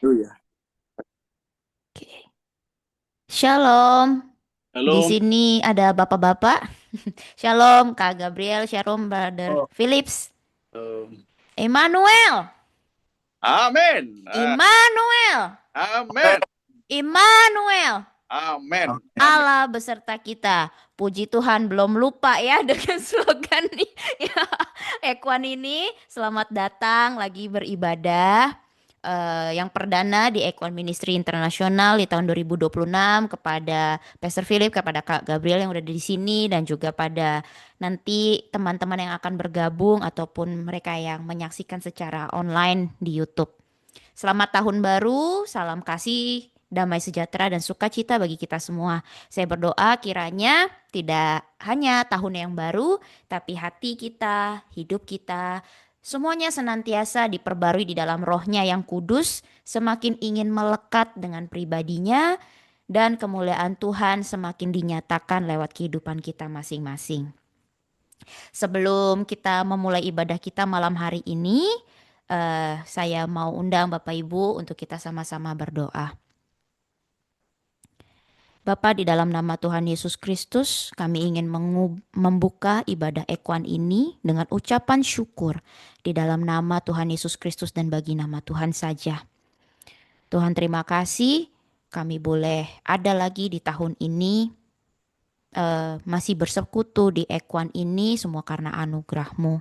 Oh ya. Oke. Shalom. Di Halo. sini ada bapak-bapak. Shalom, Kak Gabriel. Shalom, Brother Oh, Philips. um, Emmanuel. amin. Immanuel. Amin. Immanuel. Amin. Amin. Allah beserta kita. Puji Tuhan belum lupa ya dengan slogan nih. Ya, Ekuan ini selamat datang lagi beribadah. Yang perdana di Ekuan Ministry Internasional di tahun 2026 kepada Pastor Philip, kepada Kak Gabriel yang udah di sini dan juga pada nanti teman-teman yang akan bergabung ataupun mereka yang menyaksikan secara online di YouTube. Selamat tahun baru, salam kasih, damai sejahtera dan sukacita bagi kita semua. Saya berdoa kiranya tidak hanya tahun yang baru, tapi hati kita, hidup kita, semuanya senantiasa diperbarui di dalam rohnya yang kudus, semakin ingin melekat dengan pribadinya, dan kemuliaan Tuhan semakin dinyatakan lewat kehidupan kita masing-masing. Sebelum kita memulai ibadah kita malam hari ini, saya mau undang Bapak Ibu untuk kita sama-sama berdoa. Bapa, di dalam nama Tuhan Yesus Kristus, kami ingin membuka ibadah Ekuan ini dengan ucapan syukur di dalam nama Tuhan Yesus Kristus dan bagi nama Tuhan saja. Tuhan, terima kasih kami boleh ada lagi di tahun ini, masih bersekutu di Ekuan ini semua karena anugerah-Mu.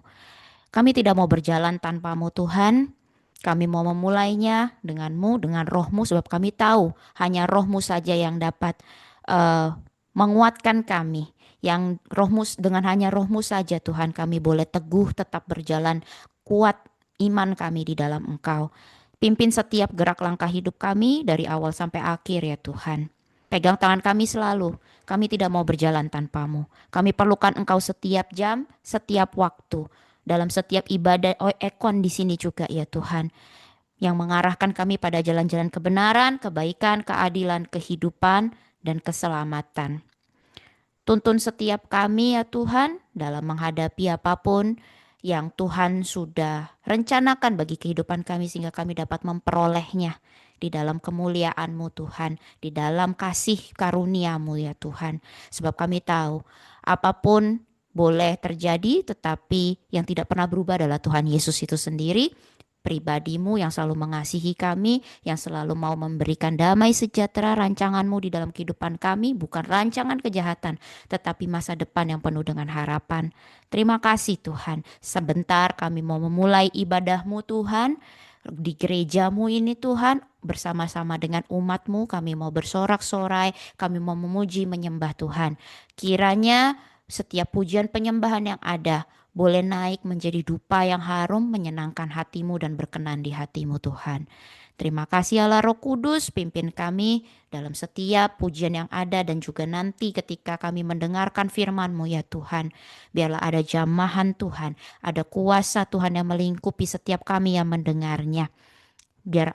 Kami tidak mau berjalan tanpa-Mu Tuhan. Kami mau memulainya dengan-Mu, dengan Roh-Mu, sebab kami tahu hanya Roh-Mu saja yang dapat uh, menguatkan kami. Yang Roh-Mu, dengan hanya Roh-Mu saja Tuhan kami boleh teguh tetap berjalan, kuat iman kami di dalam Engkau. Pimpin setiap gerak langkah hidup kami dari awal sampai akhir ya Tuhan. Pegang tangan kami selalu. Kami tidak mau berjalan tanpa-Mu. Kami perlukan Engkau setiap jam, setiap waktu. Dalam setiap ibadah Ekon di sini juga ya Tuhan. Yang mengarahkan kami pada jalan-jalan kebenaran, kebaikan, keadilan, kehidupan, dan keselamatan. Tuntun setiap kami ya Tuhan dalam menghadapi apapun yang Tuhan sudah rencanakan bagi kehidupan kami sehingga kami dapat memperolehnya di dalam kemuliaan-Mu Tuhan, di dalam kasih karunia-Mu ya Tuhan. Sebab kami tahu apapun boleh terjadi tetapi yang tidak pernah berubah adalah Tuhan Yesus itu sendiri, pribadimu yang selalu mengasihi kami, yang selalu mau memberikan damai sejahtera rancanganmu di dalam kehidupan kami, bukan rancangan kejahatan, tetapi masa depan yang penuh dengan harapan. Terima kasih Tuhan, sebentar kami mau memulai ibadahmu Tuhan, di gerejamu ini Tuhan, bersama-sama dengan umatmu kami mau bersorak-sorai, kami mau memuji menyembah Tuhan. Kiranya setiap pujian penyembahan yang ada boleh naik menjadi dupa yang harum menyenangkan hatimu dan berkenan di hatimu Tuhan. Terima kasih Allah Roh Kudus, pimpin kami dalam setiap pujian yang ada dan juga nanti ketika kami mendengarkan firman-Mu ya Tuhan. Biarlah ada jamahan Tuhan, ada kuasa Tuhan yang melingkupi setiap kami yang mendengarnya. Biar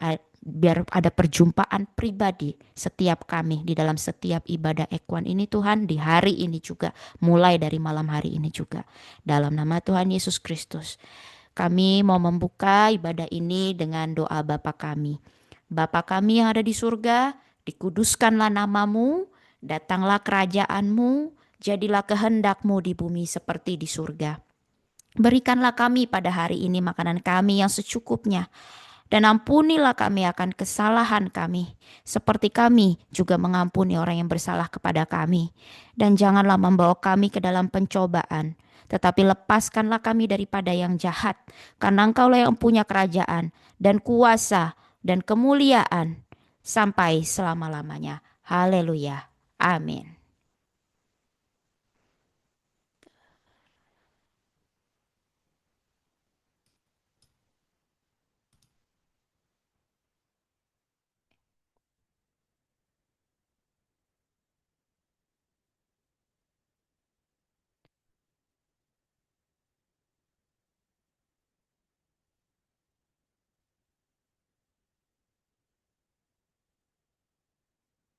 ada perjumpaan pribadi setiap kami di dalam setiap ibadah Ekuan ini Tuhan, di hari ini juga, mulai dari malam hari ini juga. Dalam nama Tuhan Yesus Kristus, kami mau membuka ibadah ini dengan doa Bapa kami. Bapa kami yang ada di surga, dikuduskanlah namamu, datanglah kerajaanmu, jadilah kehendakmu di bumi seperti di surga. Berikanlah kami pada hari ini makanan kami yang secukupnya, dan ampunilah kami akan kesalahan kami, seperti kami juga mengampuni orang yang bersalah kepada kami. Dan janganlah membawa kami ke dalam pencobaan, tetapi lepaskanlah kami daripada yang jahat. Karena Engkaulah yang punya kerajaan dan kuasa dan kemuliaan sampai selama-lamanya. Haleluya. Amin.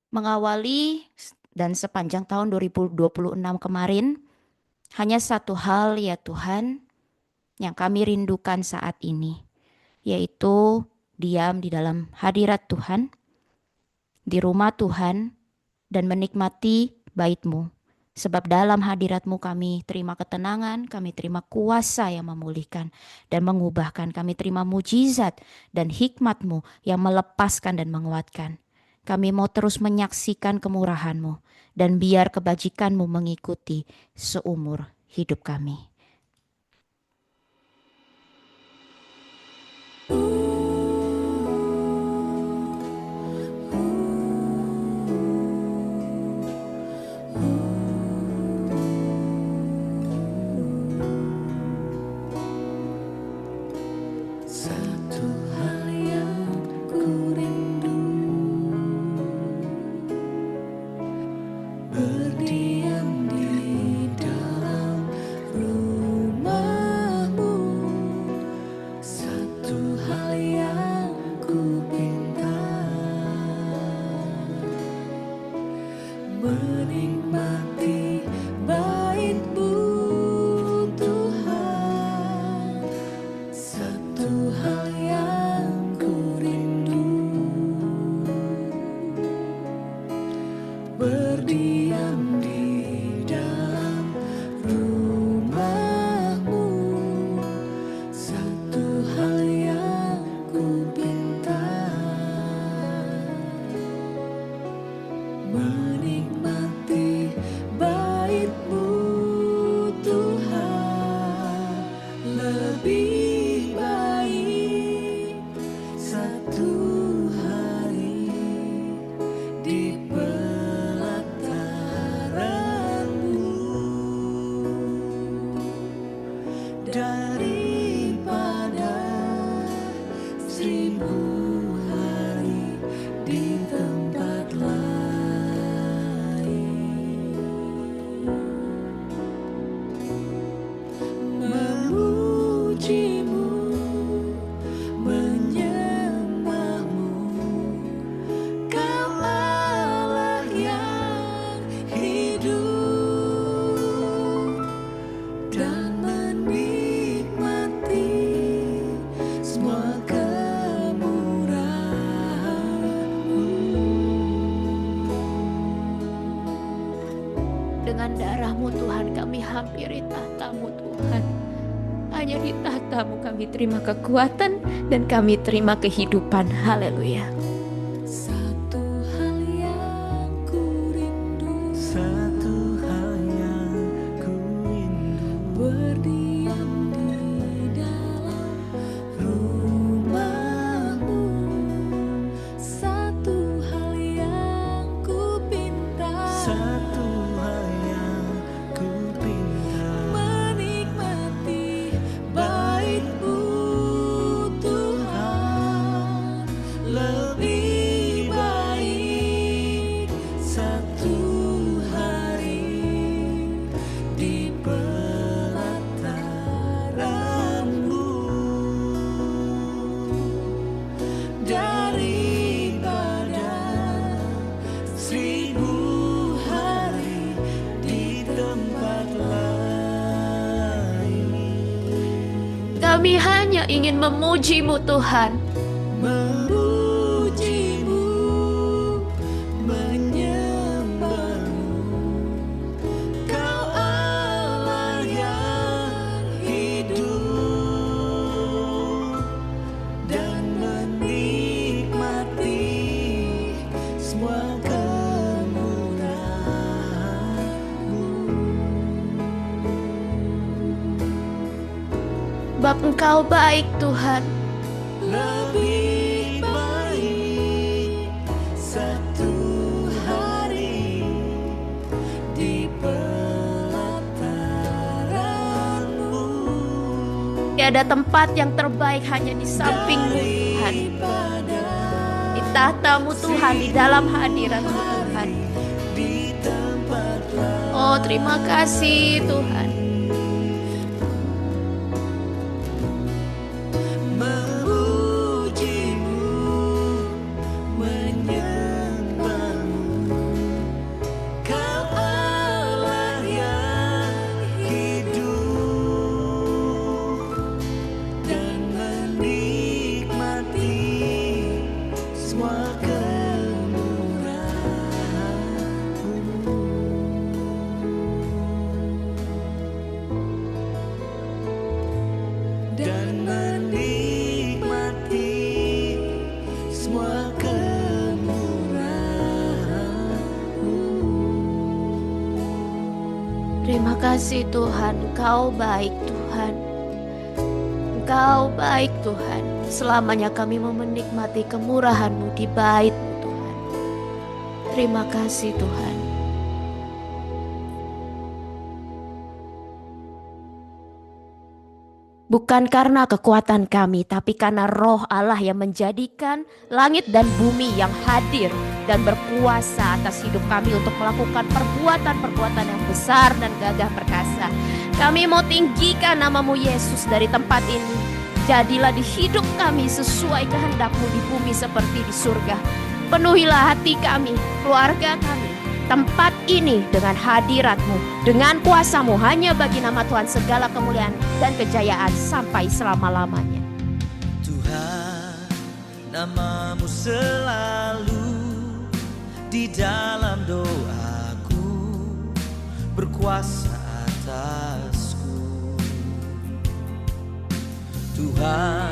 Mengawali dan sepanjang tahun 2026 kemarin, hanya satu hal ya Tuhan yang kami rindukan saat ini, yaitu diam di dalam hadirat Tuhan, di rumah Tuhan, dan menikmati bait-Mu. Sebab dalam hadirat-Mu kami terima ketenangan, kami terima kuasa yang memulihkan dan mengubahkan. Kami terima mujizat dan hikmat-Mu yang melepaskan dan menguatkan. Kami mau terus menyaksikan kemurahan-Mu dan biar kebajikan-Mu mengikuti seumur hidup kami. Dengan darah-Mu Tuhan kami hampiri tahta-Mu Tuhan. Hanya di tahta-Mu kami terima kekuatan dan kami terima kehidupan. Haleluya. Satu hal yang ku rindu, satu hal yang ku rindu, berdiam di dalam rumah-Mu. Satu hal yang ku pinta, satu hal yang ku pinta, menikmati bait-Mu Tuhan. Lebih baik satu hari di pelataran-Mu daripada 1000 hari di tempat lain. Kami hanya ingin memuji-Mu Tuhan. Memuji-Mu, menyembah-Mu, Kau Allah yang hidup, dan menikmati semua kemurahan-Mu. Bab Engkau baik Tuhan. Lebih baik satu hari di pelataran-Mu Tiada tempat yang terbaik hanya di samping-Mu Tuhan. daripada Di tahta-Mu Tuhan, di dalam hadirat-Mu Tuhan. di tempat lain. Oh, terima kasih Tuhan. Memuji-Mu, menyembah-Mu, Kau Allah yang hidup, dan menikmati kasih Tuhan, Engkau baik Tuhan. Engkau baik Tuhan. Selamanya kami mau menikmati kemurahan-Mu di bait-Mu Tuhan. Terima kasih Tuhan. Bukan karena kekuatan kami, tapi karena Roh Allah yang menjadikan langit dan bumi yang hadir dan berkuasa atas hidup kami untuk melakukan perbuatan-perbuatan yang besar dan gagah perkasa. Kami mau tinggikan nama-Mu Yesus dari tempat ini. Jadilah di hidup kami sesuai kehendak-Mu di bumi seperti di surga. Penuhilah hati kami, keluarga kami, tempat ini dengan hadirat-Mu, dengan kuasa-Mu. Hanya bagi nama Tuhan segala kemuliaan dan kejayaan sampai selama-lamanya. Tuhan, nama-Mu selalu di dalam doaku, berkuasa atasku. Tuhan,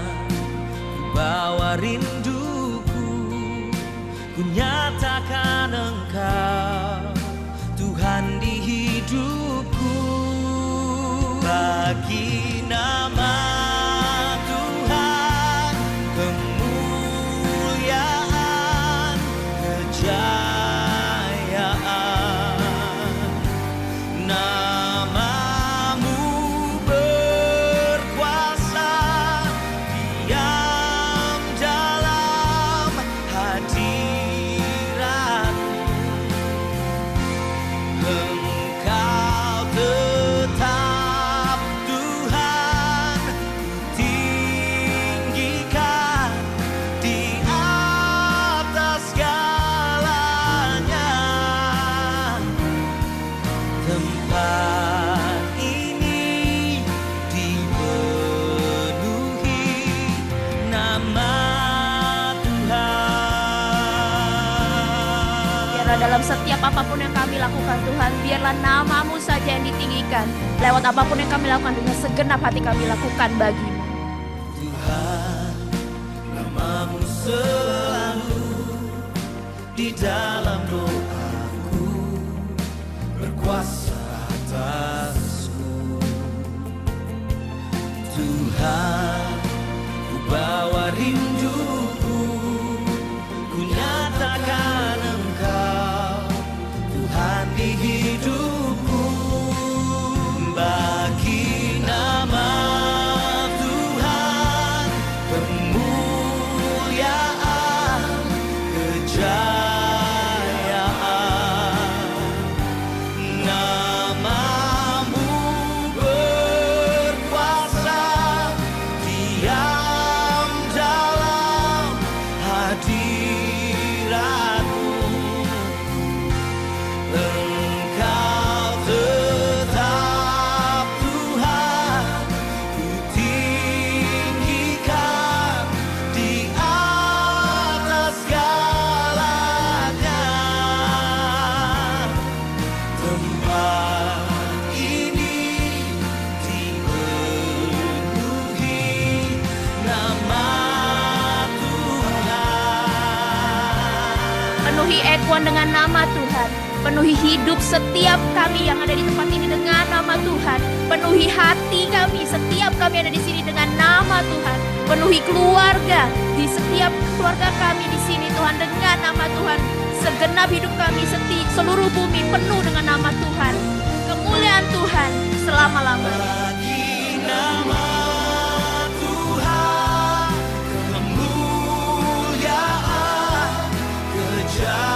ku bawa rinduku, ku nyatakan Engkau Tuhan di hidupku. Bagi nama Tuhan kemuliaan, kejayaan. Nama-Mu berkuasa, diam dalam hadirat. Engkau tetap Tuhan, tinggikan di atas segalanya. Tempat ini dipenuhi nama Tuhan. Biarlah dalam setiap apapun yang kami lakukan Tuhan, biarlah nama-Mu saja yang ditinggikan. Lewat apapun yang kami lakukan, dengan segenap hati kami lakukan bagi-Mu. Tuhan, nama-Mu selalu di dalam doaku, berkuasa atasku. Tuhan, ku bawa rinduku, ku nyatakan Engkau Tuhan di hidupku. Bagi nama Tuhan kemuliaan, kejayaan. Nama-Mu berkuasa, diam dalam hadirat-Mu. Engkau tetap Tuhan, ku tinggikan di atas segalanya. Tempat ini dipenuhi nama Tuhan. Penuhi Ekuan dengan nama Tuhan. Penuhi hidup setiap kami yang ada di tempat ini dengan nama Tuhan. Penuhi hati kami, setiap kami ada di sini dengan nama Tuhan. Penuhi keluarga, di setiap keluarga kami di sini Tuhan dengan nama Tuhan. Segenap hidup kami, seluruh bumi penuh dengan nama Tuhan. Kemuliaan Tuhan selama-lamanya. Bagi nama Tuhan kemuliaan, kejayaan.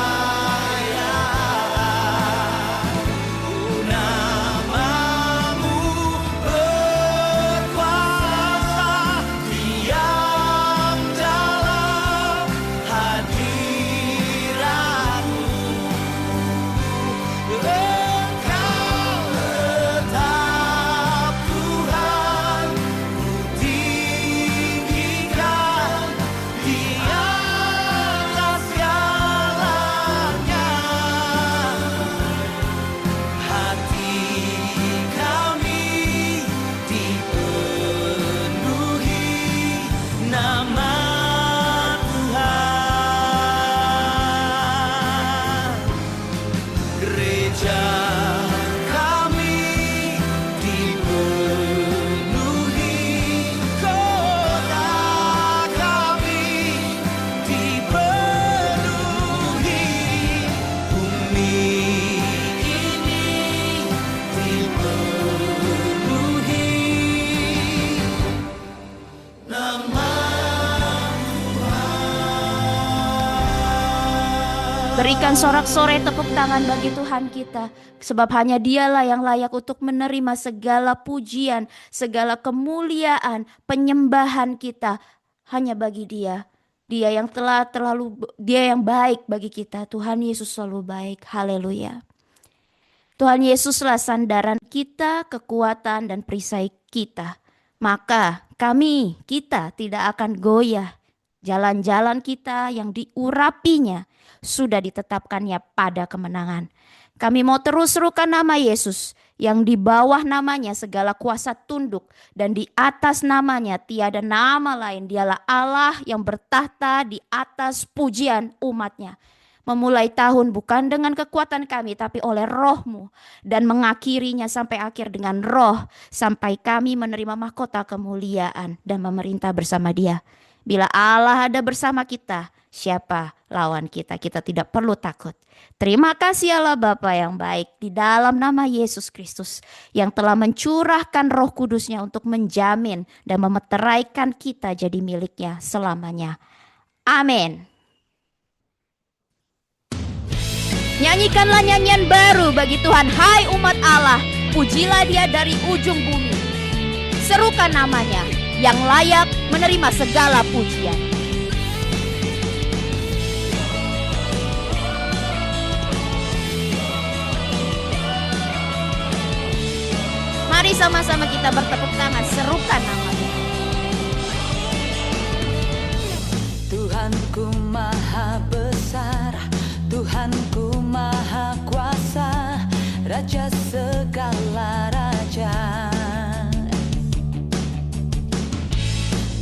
Nama-Mu berkuasa, diam dalam hadirat-Mu. Engkau tetap Tuhan, Berikan sorak-sorai tepuk tangan bagi Tuhan kita. Sebab hanya Dialah yang layak untuk menerima segala pujian, segala kemuliaan, penyembahan kita. Hanya bagi Dia. Dia yang Dia yang baik bagi kita. Tuhan Yesus selalu baik. Haleluya. Tuhan Yesuslah sandaran kita, kekuatan dan perisai kita. Maka kita tidak akan goyah. Jalan-jalan kita yang diurapinya sudah ditetapkannya pada kemenangan. Kami mau terus serukan nama Yesus, yang di bawah namanya segala kuasa tunduk, dan di atas namanya tiada nama lain. Dialah Allah yang bertahta di atas pujian umatnya. Memulai tahun bukan dengan kekuatan kami, tapi oleh Roh-Mu, dan mengakhirinya sampai akhir dengan Roh, sampai kami menerima mahkota kemuliaan dan memerintah bersama Dia. Bila Allah ada bersama kita, siapa lawan kita? Kita tidak perlu takut. Terima kasih Allah Bapa yang baik, di dalam nama Yesus Kristus yang telah mencurahkan Roh Kudus-Nya untuk menjamin dan memeteraikan kita jadi milik-Nya selamanya. Amin. Nyanyikanlah nyanyian baru bagi Tuhan, hai umat Allah, pujilah Dia dari ujung bumi. Serukan namanya yang layak menerima segala pujian. Mari sama-sama kita bertepuk tangan, serukan namanya. Tuhanku maha besar, Tuhanku maha kuasa, Raja segala raja.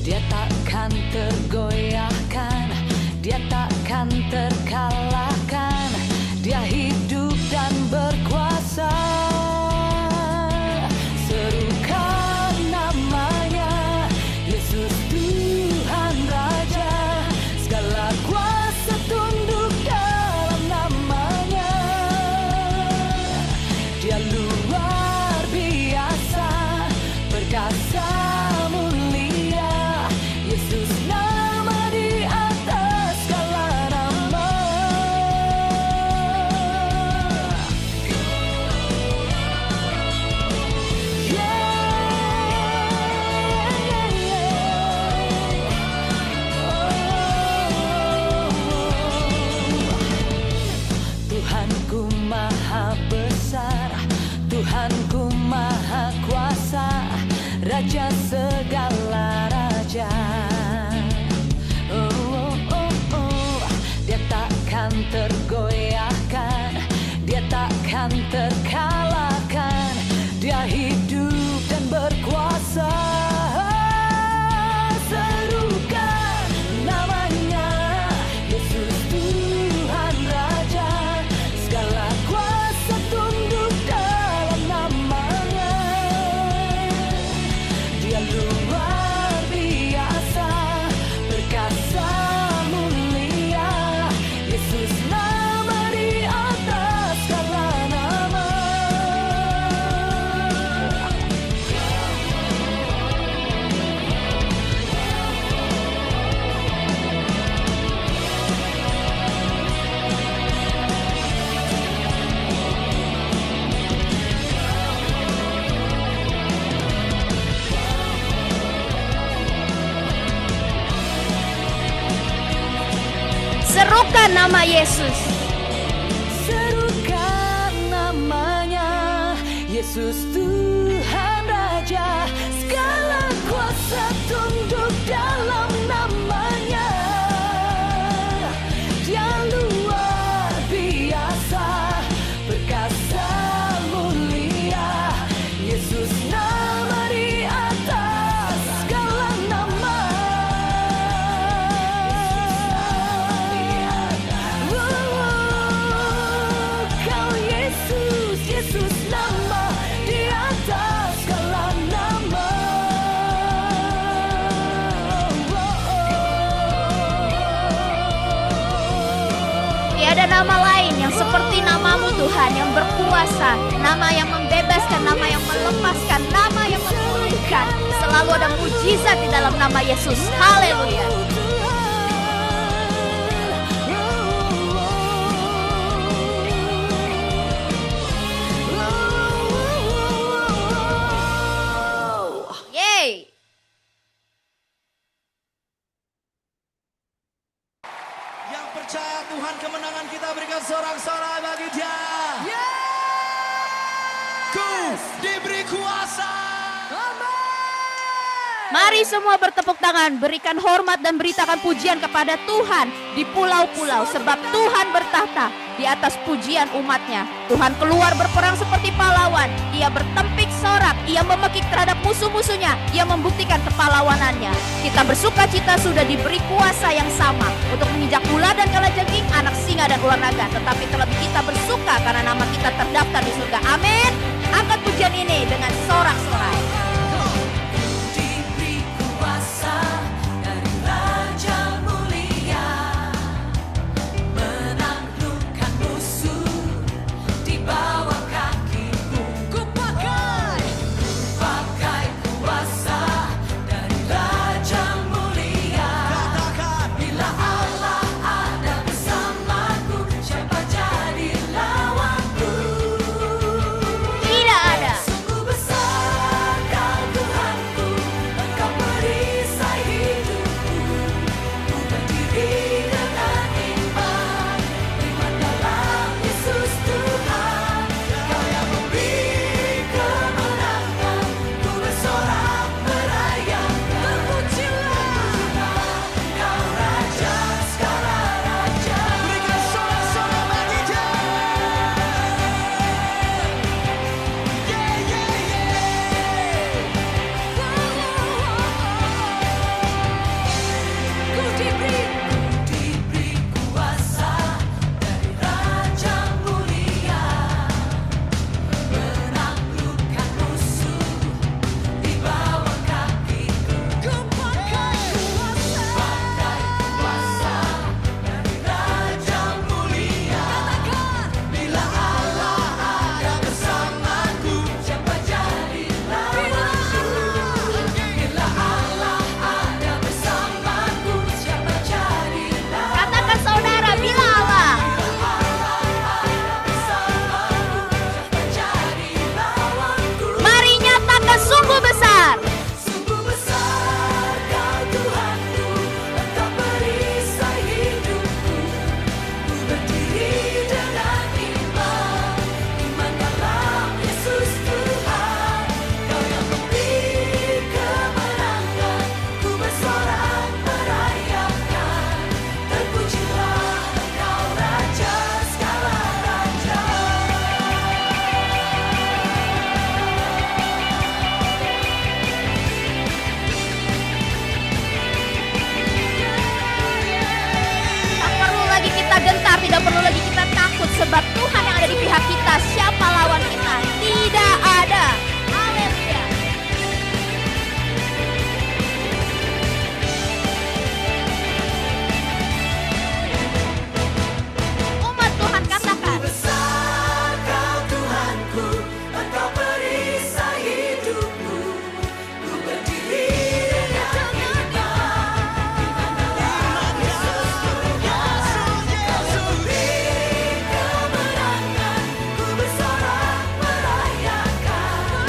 Dia takkan tergoyahkan, Dia takkan terkalahkan, Dia hidup dan berkuasa. Serukan namanya, Yesus Tuhan Raja, segala kuasa tunduk dalam namanya. Dia luar biasa, perkasa mulia, Yesus nama di atas segala nama. Tuhanku maha besar, Tuhanku maha kuasa, Raja segala raja. Dia takkan tergoyahkan, Dia takkan terkalahkan, Dia hidup dan berkuasa. Serukan namanya, Yesus Tuhan Raja, segala kuasa tunduk dalam namanya. Dia luar biasa, perkasa mulia, Yesus nama di atas segala nama. Serukan nama Yesus. Serukan namanya, Yesus Tuhan Raja, segala kuasa tunduk dalam namanya. Dia luar biasa, perkasa mulia, Yesus nama di atas segala nama. Kau Yesus, Yesus nama di atas segala nama. Tiada nama lain yang seperti namamu Tuhan, yang berkuasa, nama yang membebaskan, nama yang melepaskan, nama yang memulihkan. Selalu ada mujizat di dalam nama Yesus. Haleluya. Yang percaya Tuhan kemenangan kita berikan sorak-sorai bagi Dia. Ku diberi kuasa. Mari semua bertepuk tangan, berikan hormat dan beritakan pujian kepada Tuhan di pulau-pulau, sebab Tuhan bertahta di atas pujian umatnya. Tuhan keluar berperang seperti pahlawan, Ia bertempik sorak, Ia memekik terhadap musuh-musuhnya, Ia membuktikan kepahlawanannya. Kita bersuka cita sudah diberi kuasa yang sama untuk menginjak ular dan kalajengking, anak singa dan ular naga. Tetapi terlebih kita bersuka karena nama kita terdaftar di surga. Amin. Angkat pujian ini dengan sorak-sorai. Tidak perlu lagi kita takut, sebab Tuhan yang ada di pihak kita. Siapa lawan kita? Tidak ada. Haleluya. Umat Tuhan katakan, Besar Kau Tuhanku, Engkau perisai hidupku. Ku berdiri dengan iman dalam Yesus Tuhan. Kau beri kemenangan, ku bersorak merayakan.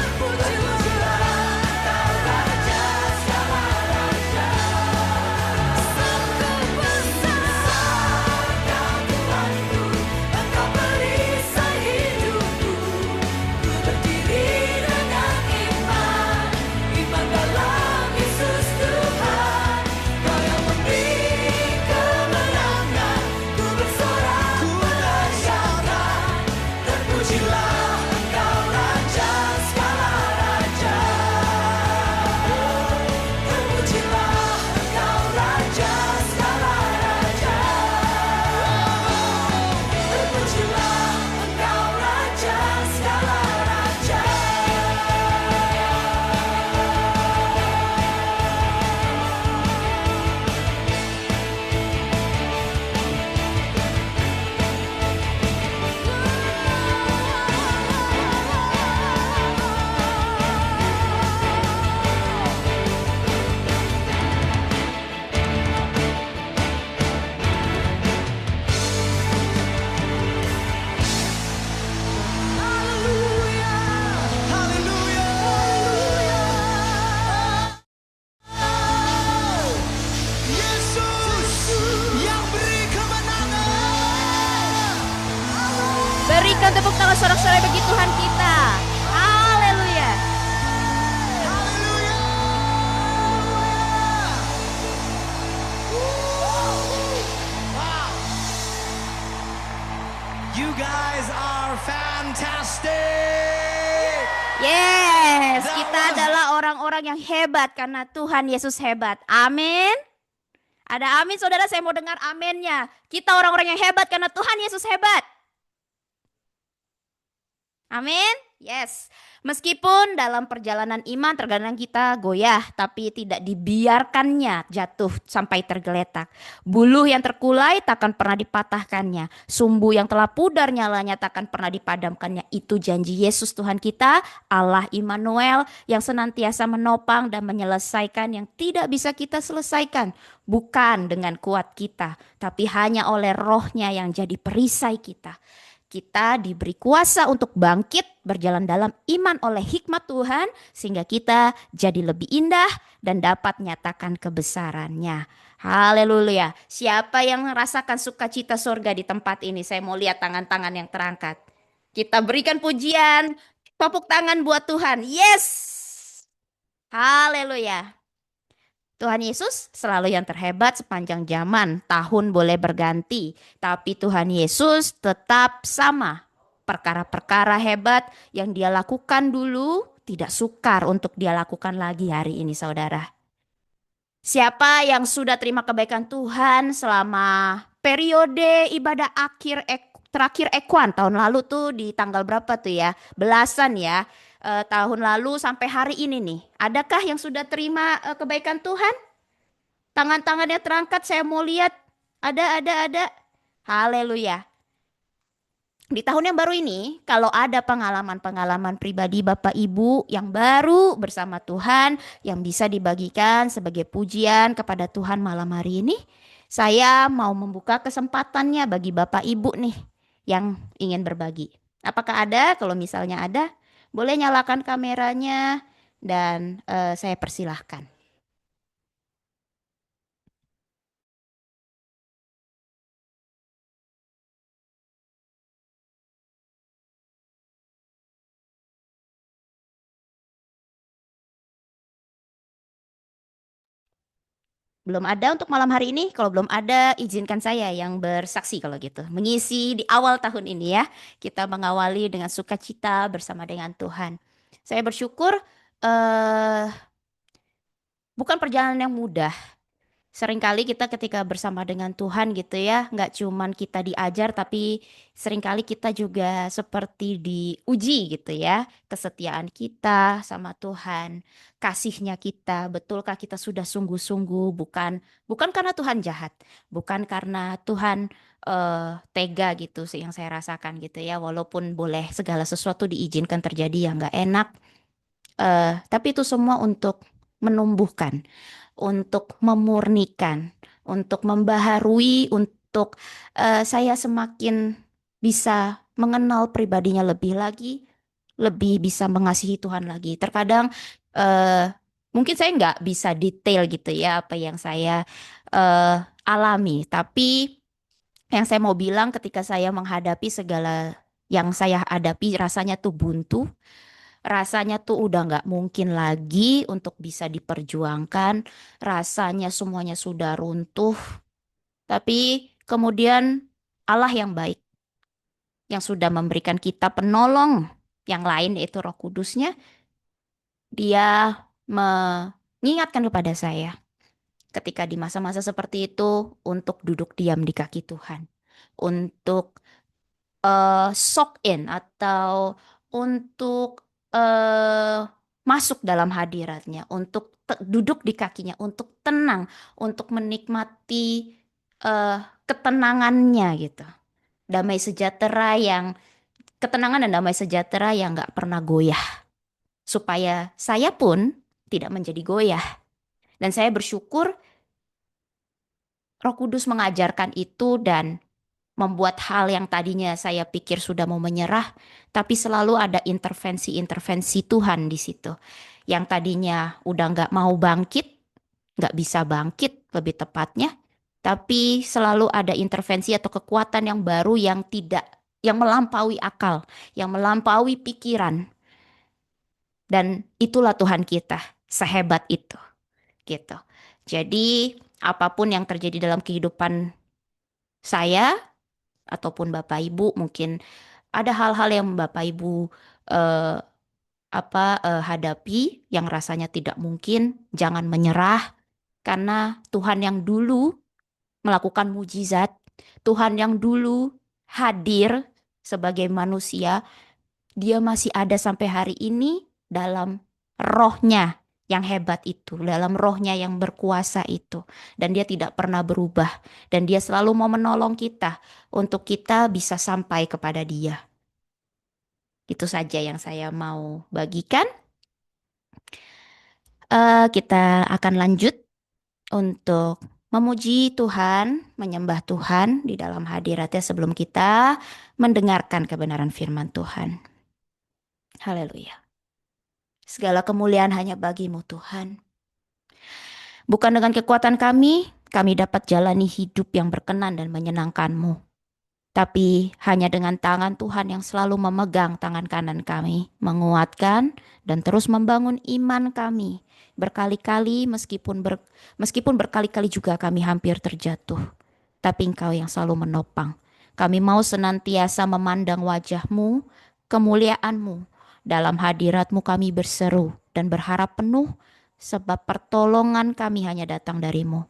Berikan tepuk tangan sorak-sorai bagi Tuhan kita. Haleluya. Wow. You guys are fantastic. Yes, kita adalah orang-orang yang hebat karena Tuhan Yesus hebat. Amin. Ada amin saudara, saya mau dengar aminnya. Kita orang-orang yang hebat karena Tuhan Yesus hebat. Amin. Yes. Meskipun dalam perjalanan iman terkadang kita goyah, tapi tidak dibiarkannya jatuh sampai tergeletak. Buluh yang terkulai takkan pernah dipatahkannya. Sumbu yang telah pudar nyalanya takkan pernah dipadamkannya. Itu janji Yesus Tuhan kita, Allah Immanuel, yang senantiasa menopang dan menyelesaikan yang tidak bisa kita selesaikan. Bukan dengan kuat kita, tapi hanya oleh Roh-Nya yang jadi perisai kita. Kita diberi kuasa untuk bangkit berjalan dalam iman oleh hikmat Tuhan sehingga kita jadi lebih indah dan dapat nyatakan kebesarannya. Haleluya. Siapa yang merasakan sukacita surga di tempat ini? Saya mau lihat tangan-tangan yang terangkat. Kita berikan pujian, tepuk tangan buat Tuhan. Yes. Haleluya. Tuhan Yesus selalu yang terhebat sepanjang zaman. Tahun boleh berganti, tapi Tuhan Yesus tetap sama. Perkara-perkara hebat yang dia lakukan dulu tidak sukar untuk dia lakukan lagi hari ini, saudara. Siapa yang sudah terima kebaikan Tuhan selama periode ibadah terakhir Ekwan tahun lalu tuh di tanggal berapa tuh ya? Belasan ya. Tahun lalu sampai hari ini nih. Adakah yang sudah terima kebaikan Tuhan? Tangan-tangannya terangkat, saya mau lihat. Ada. Haleluya. Di tahun yang baru ini, kalau ada pengalaman-pengalaman pribadi Bapak Ibu yang baru bersama Tuhan, yang bisa dibagikan sebagai pujian kepada Tuhan malam hari ini, saya mau membuka kesempatannya bagi Bapak Ibu nih yang ingin berbagi. Apakah ada? Kalau misalnya ada, boleh nyalakan kameranya dan saya persilahkan. Belum ada untuk malam hari ini. Kalau belum ada, izinkan saya yang bersaksi kalau gitu. Mengisi di awal tahun ini ya. Kita mengawali dengan sukacita bersama dengan Tuhan. Saya bersyukur bukan perjalanan yang mudah. Seringkali kita ketika bersama dengan Tuhan gitu ya, nggak cuman kita diajar tapi seringkali kita juga seperti diuji gitu ya. Kesetiaan kita sama Tuhan, kasihnya kita, betulkah kita sudah sungguh-sungguh, bukan karena Tuhan jahat, bukan karena Tuhan tega gitu sih yang saya rasakan gitu ya. Walaupun boleh segala sesuatu diizinkan terjadi yang nggak enak, tapi itu semua untuk menumbuhkan, untuk memurnikan, untuk membaharui, untuk saya semakin bisa mengenal pribadinya lebih lagi, lebih bisa mengasihi Tuhan lagi. Terkadang mungkin saya nggak bisa detail gitu ya apa yang saya alami, tapi yang saya mau bilang ketika saya menghadapi segala yang saya hadapi rasanya tuh buntu. Rasanya tuh udah nggak mungkin lagi untuk bisa diperjuangkan. Rasanya semuanya sudah runtuh. Tapi kemudian Allah yang baik, yang sudah memberikan kita penolong yang lain yaitu Roh Kudusnya, dia mengingatkan kepada saya ketika di masa-masa seperti itu untuk duduk diam di kaki Tuhan. Untuk soak in atau untuk masuk dalam hadiratnya, untuk duduk di kakinya, untuk tenang, untuk menikmati ketenangannya gitu. Ketenangan dan damai sejahtera yang gak pernah goyah. Supaya saya pun tidak menjadi goyah. Dan saya bersyukur Roh Kudus mengajarkan itu dan membuat hal yang tadinya saya pikir sudah mau menyerah, tapi selalu ada intervensi-intervensi Tuhan di situ. Yang tadinya udah nggak mau bangkit, nggak bisa bangkit lebih tepatnya, tapi selalu ada intervensi atau kekuatan yang baru yang tidak yang melampaui akal, yang melampaui pikiran. Dan itulah Tuhan kita, sehebat itu, gitu. Jadi apapun yang terjadi dalam kehidupan saya ataupun Bapak Ibu, mungkin ada hal-hal yang Bapak Ibu eh, hadapi yang rasanya tidak mungkin, jangan menyerah karena Tuhan yang dulu melakukan mujizat, Tuhan yang dulu hadir sebagai manusia, dia masih ada sampai hari ini dalam rohnya yang hebat itu, dalam rohnya yang berkuasa itu. Dan dia tidak pernah berubah. Dan dia selalu mau menolong kita untuk kita bisa sampai kepada dia. Itu saja yang saya mau bagikan. Kita akan lanjut untuk memuji Tuhan, menyembah Tuhan di dalam hadiratnya sebelum kita mendengarkan kebenaran firman Tuhan. Haleluya. Segala kemuliaan hanya bagimu Tuhan. Bukan dengan kekuatan kami dapat jalani hidup yang berkenan dan menyenangkan-Mu. Tapi hanya dengan tangan Tuhan yang selalu memegang tangan kanan kami, menguatkan dan terus membangun iman kami. Berkali-kali meskipun berkali-kali juga kami hampir terjatuh. Tapi Engkau yang selalu menopang. Kami mau senantiasa memandang wajah-Mu, kemuliaan-Mu. Dalam hadirat-Mu kami berseru dan berharap penuh sebab pertolongan kami hanya datang dari-Mu.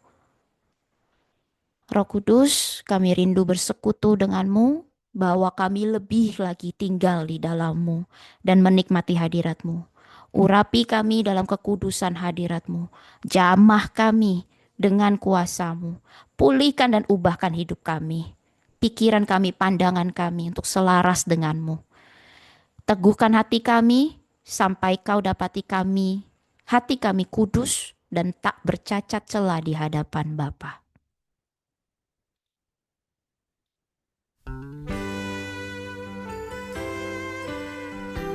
Roh Kudus, kami rindu bersekutu dengan-Mu, bahwa kami lebih lagi tinggal di dalam-Mu dan menikmati hadirat-Mu. Urapi kami dalam kekudusan hadirat-Mu. Jamah kami dengan kuasa-Mu. Pulihkan dan ubahkan hidup kami. Pikiran kami, pandangan kami untuk selaras dengan-Mu. Teguhkan hati kami sampai Kau dapati kami, hati kami kudus dan tak bercacat celah di hadapan Bapa.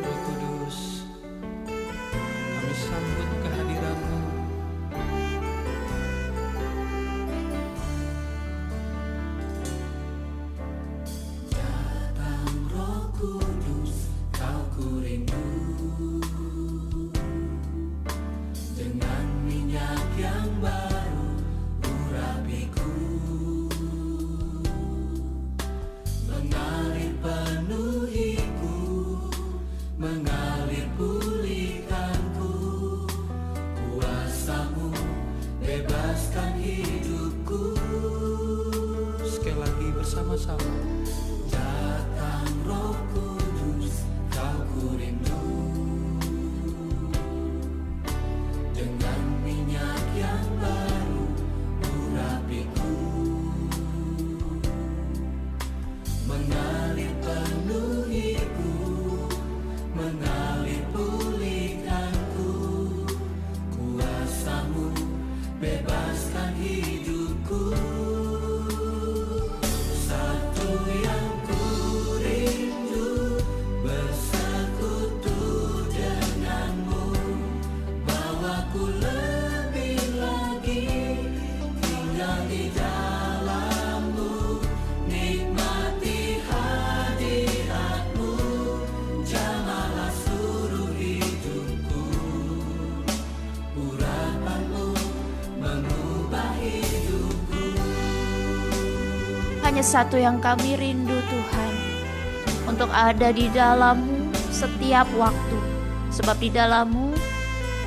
Roh Kudus, kami sambut kehadiran-Mu. Datang Roh Kudus, Kau ku rindu. Dengan minyak yang baru urapiku, mengalir penuhiku, mengalir pulihkanku. Kuasa-Mu bebaskan hidupku. Sekali lagi bersama-sama. Datang Roh Kudus, Kau ku rindu. Dengan minyak yang baru urapiku, mengalir penuhiku, mengalir pulihkanku. Kuasa-Mu bebaskan hidupku. Satu yang ku rindu, bersekutu dengan-Mu, bawaku lebih lagi tinggal di dalam-Mu, nikmati hadirat-Mu, jamahlah seluruh hidupku. Urapan-Mu mengubah hidupku. Hanya satu yang kami rindu Tuhan, untuk ada di dalam-Mu setiap waktu. Sebab di dalam-Mu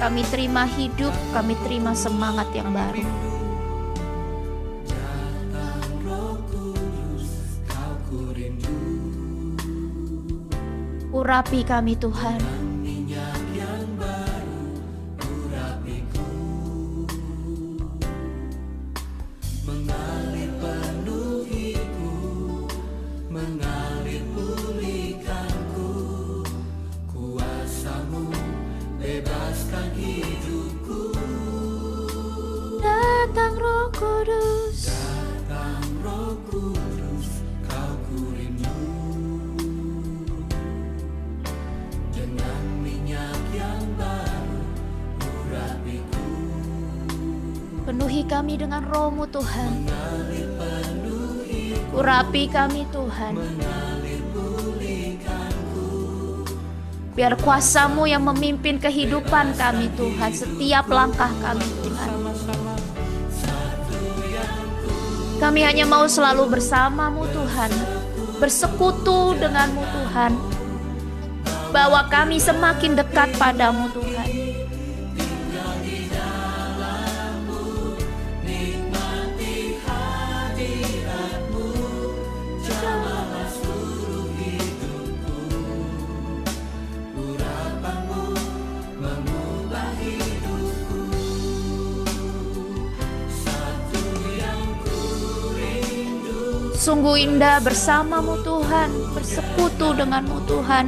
kami terima hidup, kami terima semangat yang baru. Datang Roh Kudus, Kau ku rindu. Urapi kami Tuhan, Minyak yang baru urapiku, mengalir penuhiku, mengalir pulihkanku. Kuasa-Mu bebaskan hidupku. datang Roh Kudus. Datang Roh Kudus, Kau ku rindu. Dengan minyak yang baru urapiku, Penuhi kami dengan Roh-Mu Tuhan. mengalir penuhiku, Urapi kami Tuhan. mengalir pulihkanku. Biar kuasa-Mu yang memimpin kehidupan kami Tuhan, setiap langkah kami Tuhan. Kami hanya mau selalu bersama-Mu Tuhan, bersekutu dengan-Mu Tuhan. Bawa kami semakin dekat padamu Tuhan. Sungguh indah bersamamu Tuhan, bersekutu denganmu Tuhan.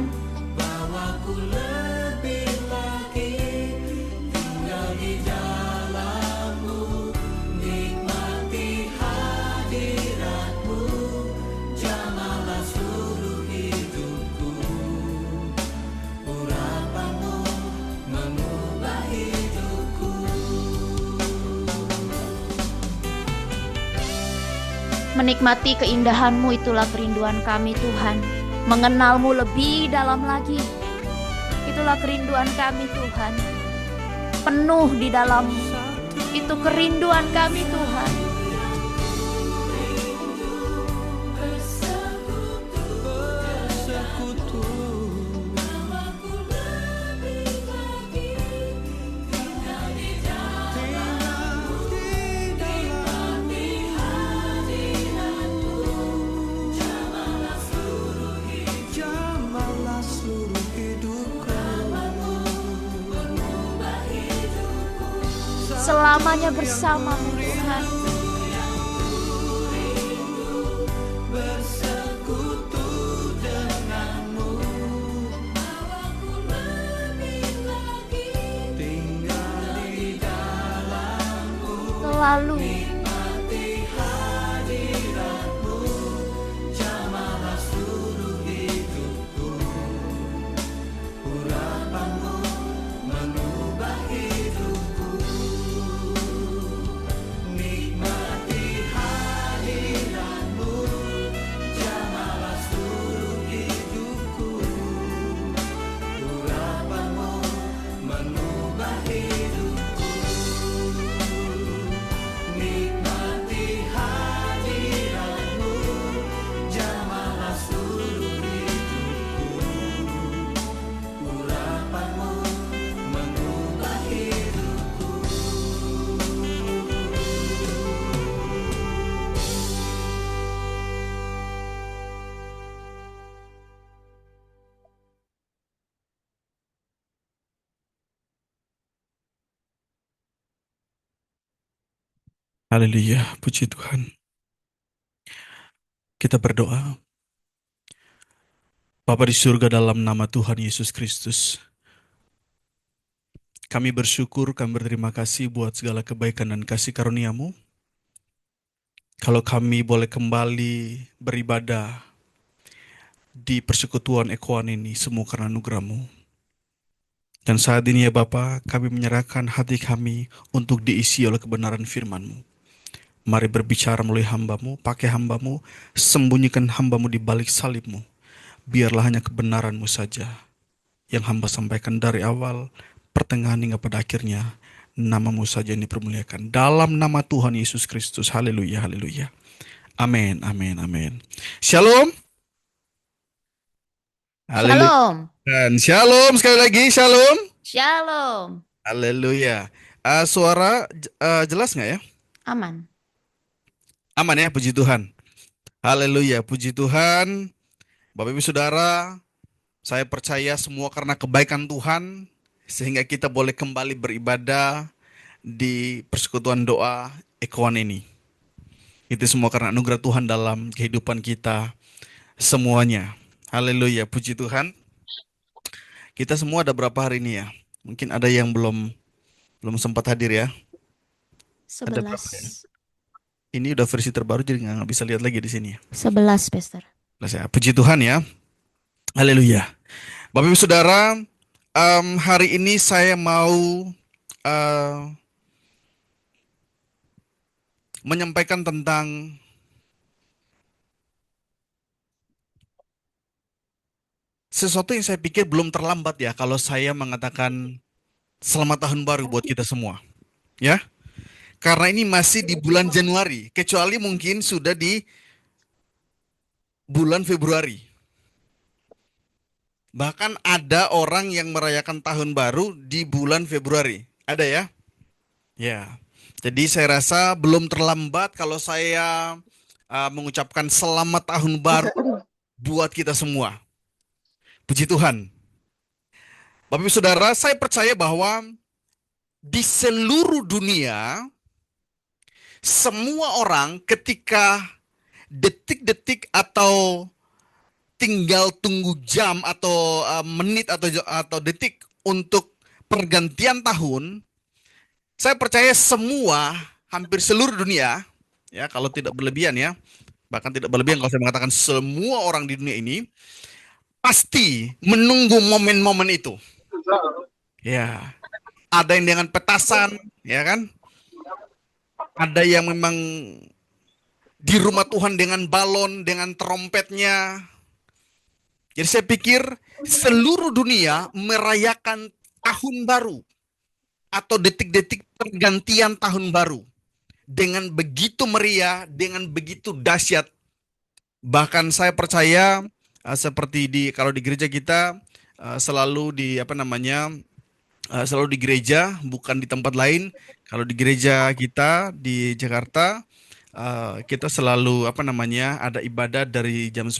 Menikmati keindahan-Mu itulah kerinduan kami Tuhan. Mengenal-Mu lebih dalam lagi. Itulah kerinduan kami Tuhan. Penuh di dalam-Mu. Itu kerinduan kami Tuhan. Selamanya bersamamu Tuhan. Selalu Haleluya, puji Tuhan. Kita berdoa. Bapa di surga, dalam nama Tuhan Yesus Kristus, kami bersyukur, kami berterima kasih buat segala kebaikan dan kasih karunia-Mu. Kalau kami boleh kembali beribadah di persekutuan Ekoan ini, semua karena anugerah-Mu. Dan saat ini ya Bapa, kami menyerahkan hati kami untuk diisi oleh kebenaran firman-Mu. Mari berbicara melalui hamba-Mu, pakai hamba-Mu, sembunyikan hamba-Mu di balik salib-Mu. Biarlah hanya kebenaran-Mu saja yang hamba sampaikan dari awal, pertengahan hingga pada akhirnya. Nama-Mu saja yang dipermuliakan. Dalam nama Tuhan Yesus Kristus. Haleluya, haleluya. Amin, amin, amin. Shalom. Haleluya. Shalom. Dan shalom sekali lagi, shalom. Shalom. Haleluya. Suara jelas nggak ya? Aman. Aman ya, puji Tuhan. Haleluya, puji Tuhan. Bapak Ibu Saudara, saya percaya semua karena kebaikan Tuhan, sehingga kita boleh kembali beribadah di persekutuan doa Ekoan ini. Itu semua karena anugerah Tuhan dalam kehidupan kita semuanya. Haleluya, puji Tuhan. Kita semua ada berapa hari ini ya? Mungkin ada yang belum sempat hadir ya. Ada berapa ya? 11. Ini udah versi terbaru jadi nggak bisa lihat lagi di sini ya. 11, Pastor. Puji Tuhan ya. Haleluya. Bapak Ibu Saudara, hari ini saya mau menyampaikan tentang sesuatu yang saya pikir belum terlambat ya kalau saya mengatakan selamat tahun baru buat kita semua. Ya, karena ini masih di bulan Januari, kecuali mungkin sudah di bulan Februari. Bahkan ada orang yang merayakan tahun baru di bulan Februari. Ada ya? Ya. Jadi saya rasa belum terlambat kalau saya mengucapkan selamat tahun baru buat kita semua. Puji Tuhan. Bapak Ibu Saudara, saya percaya bahwa di seluruh dunia, semua orang ketika detik-detik atau tinggal tunggu jam atau menit atau detik untuk pergantian tahun, saya percaya semua, hampir seluruh dunia, ya kalau tidak berlebihan ya, bahkan tidak berlebihan kalau saya mengatakan semua orang di dunia ini pasti menunggu momen-momen itu. Ya, ada yang dengan petasan, ya kan? Ada yang memang di rumah Tuhan dengan balon, dengan trompetnya. Jadi saya pikir seluruh dunia merayakan tahun baru atau detik-detik pergantian tahun baru dengan begitu meriah, dengan begitu dahsyat. Bahkan saya percaya seperti kalau di gereja kita selalu selalu di gereja, bukan di tempat lain. Kalau di gereja kita di Jakarta, kita selalu ada ibadah dari jam 4,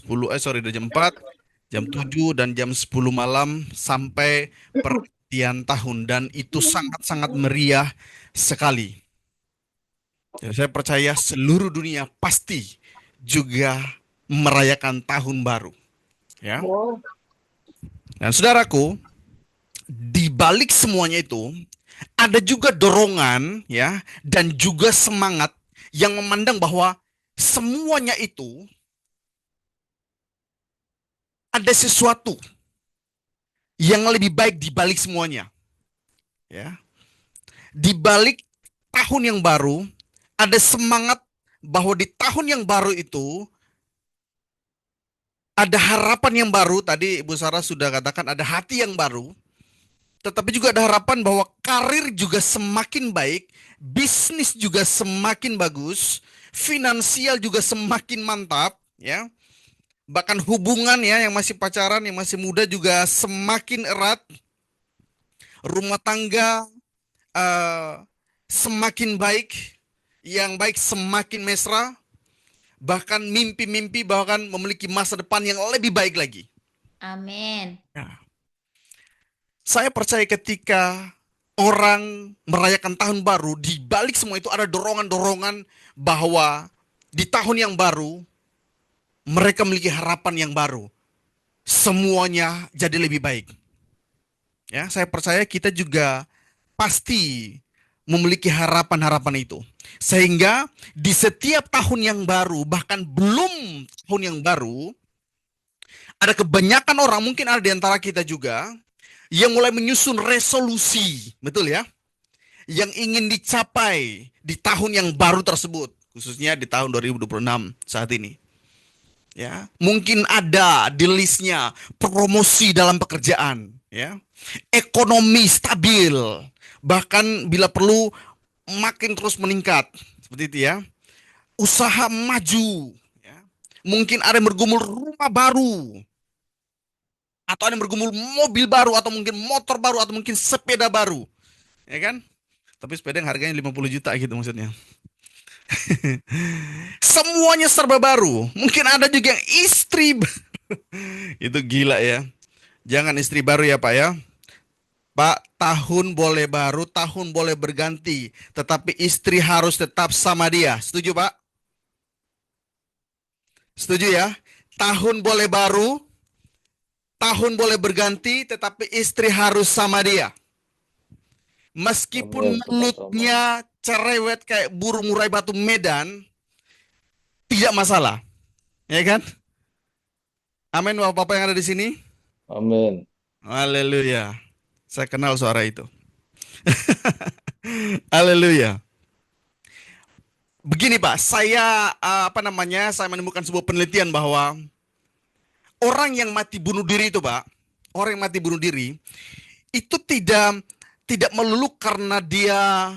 jam 7 dan jam 10 malam sampai pergantian tahun, dan itu sangat-sangat meriah sekali. Ya, saya percaya seluruh dunia pasti juga merayakan tahun baru. Ya. Dan saudaraku, di balik semuanya itu ada juga dorongan ya dan juga semangat yang memandang bahwa semuanya itu ada sesuatu yang lebih baik di balik semuanya. Ya. Di balik tahun yang baru ada semangat bahwa di tahun yang baru itu ada harapan yang baru. Tadi Ibu Sarah sudah katakan ada hati yang baru. Tetapi juga ada harapan bahwa karir juga semakin baik, bisnis juga semakin bagus, finansial juga semakin mantap, ya. Bahkan hubungan ya yang masih pacaran, yang masih muda juga semakin erat. Rumah tangga semakin baik, yang baik semakin mesra. Bahkan mimpi-mimpi bahkan memiliki masa depan yang lebih baik lagi. Amin. Ya. Saya percaya ketika orang merayakan tahun baru, di balik semua itu ada dorongan-dorongan bahwa di tahun yang baru, mereka memiliki harapan yang baru. Semuanya jadi lebih baik. Ya, saya percaya kita juga pasti memiliki harapan-harapan itu. Sehingga di setiap tahun yang baru, bahkan belum tahun yang baru, ada kebanyakan orang, mungkin ada di antara kita juga, yang mulai menyusun resolusi, betul ya? Yang ingin dicapai di tahun yang baru tersebut, khususnya di tahun 2026 saat ini. Ya, mungkin ada di listnya promosi dalam pekerjaan, ya, ekonomi stabil, bahkan bila perlu makin terus meningkat, seperti itu ya. Usaha maju, ya. Mungkin ada yang bergumul rumah baru, atau ada yang bergumul mobil baru, atau mungkin motor baru, atau mungkin sepeda baru, ya kan? Tapi sepeda yang harganya 50 juta gitu maksudnya. Semuanya serba baru. Mungkin ada juga yang istri. Itu gila ya. Jangan istri baru ya Pak ya. Pak, tahun boleh baru, tahun boleh berganti, tetapi istri harus tetap sama dia. Setuju Pak? Setuju ya? Tahun boleh baru, tahun boleh berganti, tetapi istri harus sama dia. Meskipun mulutnya cerewet kayak burung murai batu Medan, tidak masalah. Ya kan? Amin Bapak-Bapak yang ada di sini. Amin. Haleluya. Saya kenal suara itu. Haleluya. Begini Pak, saya saya menemukan sebuah penelitian bahwa orang yang mati bunuh diri itu, Pak, orang yang mati bunuh diri itu tidak melulu karena dia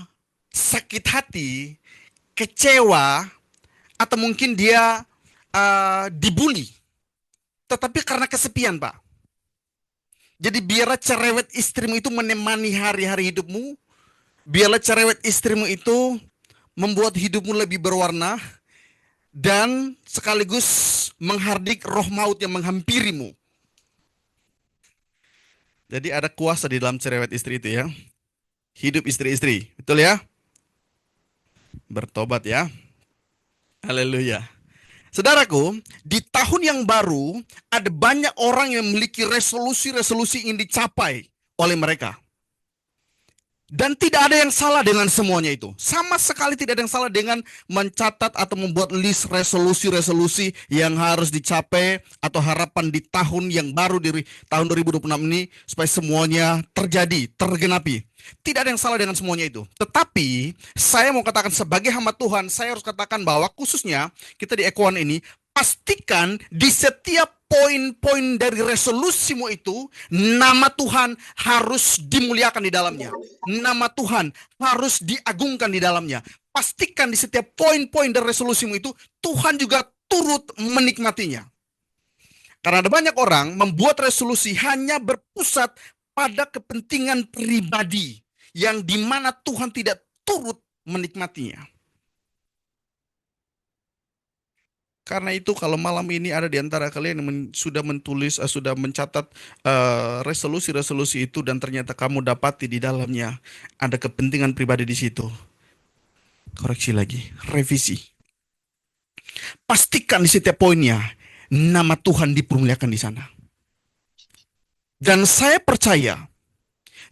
sakit hati, kecewa, atau mungkin dia dibully, tetapi karena kesepian, Pak. Jadi biarlah cerewet istrimu itu menemani hari-hari hidupmu. Biarlah cerewet istrimu itu membuat hidupmu lebih berwarna dan sekaligus menghardik roh maut yang menghampirimu. Jadi ada kuasa di dalam cerewet istri itu ya. Hidup istri-istri, betul ya? Bertobat ya. Haleluya. Saudaraku, di tahun yang baru ada banyak orang yang memiliki resolusi-resolusi yang dicapai oleh mereka. Dan tidak ada yang salah dengan semuanya itu. Sama sekali tidak ada yang salah dengan mencatat atau membuat list resolusi-resolusi yang harus dicapai atau harapan di tahun yang baru di tahun 2026 ini supaya semuanya terjadi, tergenapi. Tidak ada yang salah dengan semuanya itu. Tetapi saya mau katakan sebagai hamba Tuhan, saya harus katakan bahwa khususnya kita di Ekuan ini, pastikan di setiap poin-poin dari resolusimu itu, nama Tuhan harus dimuliakan di dalamnya. Nama Tuhan harus diagungkan di dalamnya. Pastikan di setiap poin-poin dari resolusimu itu, Tuhan juga turut menikmatinya. Karena ada banyak orang membuat resolusi hanya berpusat pada kepentingan pribadi, yang dimana Tuhan tidak turut menikmatinya. Karena itu kalau malam ini ada di antara kalian yang sudah menulis, sudah mencatat resolusi-resolusi itu dan ternyata kamu dapati di dalamnya ada kepentingan pribadi di situ. Koreksi lagi, revisi. Pastikan di setiap poinnya nama Tuhan dipermuliakan di sana. Dan saya percaya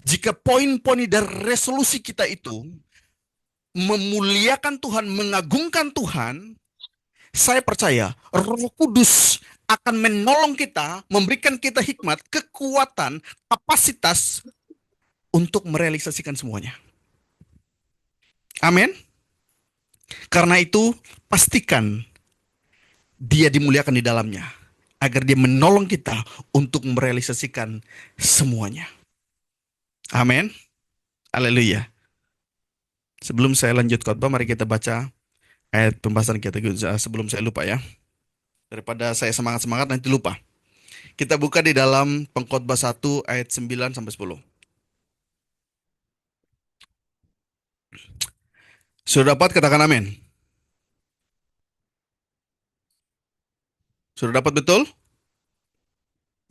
jika poin-poin dari resolusi kita itu memuliakan Tuhan, mengagungkan Tuhan, saya percaya Roh Kudus akan menolong kita, memberikan kita hikmat, kekuatan, kapasitas untuk merealisasikan semuanya. Amin. Karena itu pastikan dia dimuliakan di dalamnya, agar dia menolong kita untuk merealisasikan semuanya. Amin. Haleluya. Sebelum saya lanjut khotbah, mari kita baca ayat pembahasan kita sebelum saya lupa ya. Daripada saya semangat-semangat nanti lupa. Kita buka di dalam Pengkhotbah 1 ayat 9 sampai 10. Sudah dapat, katakan amin. Sudah dapat betul?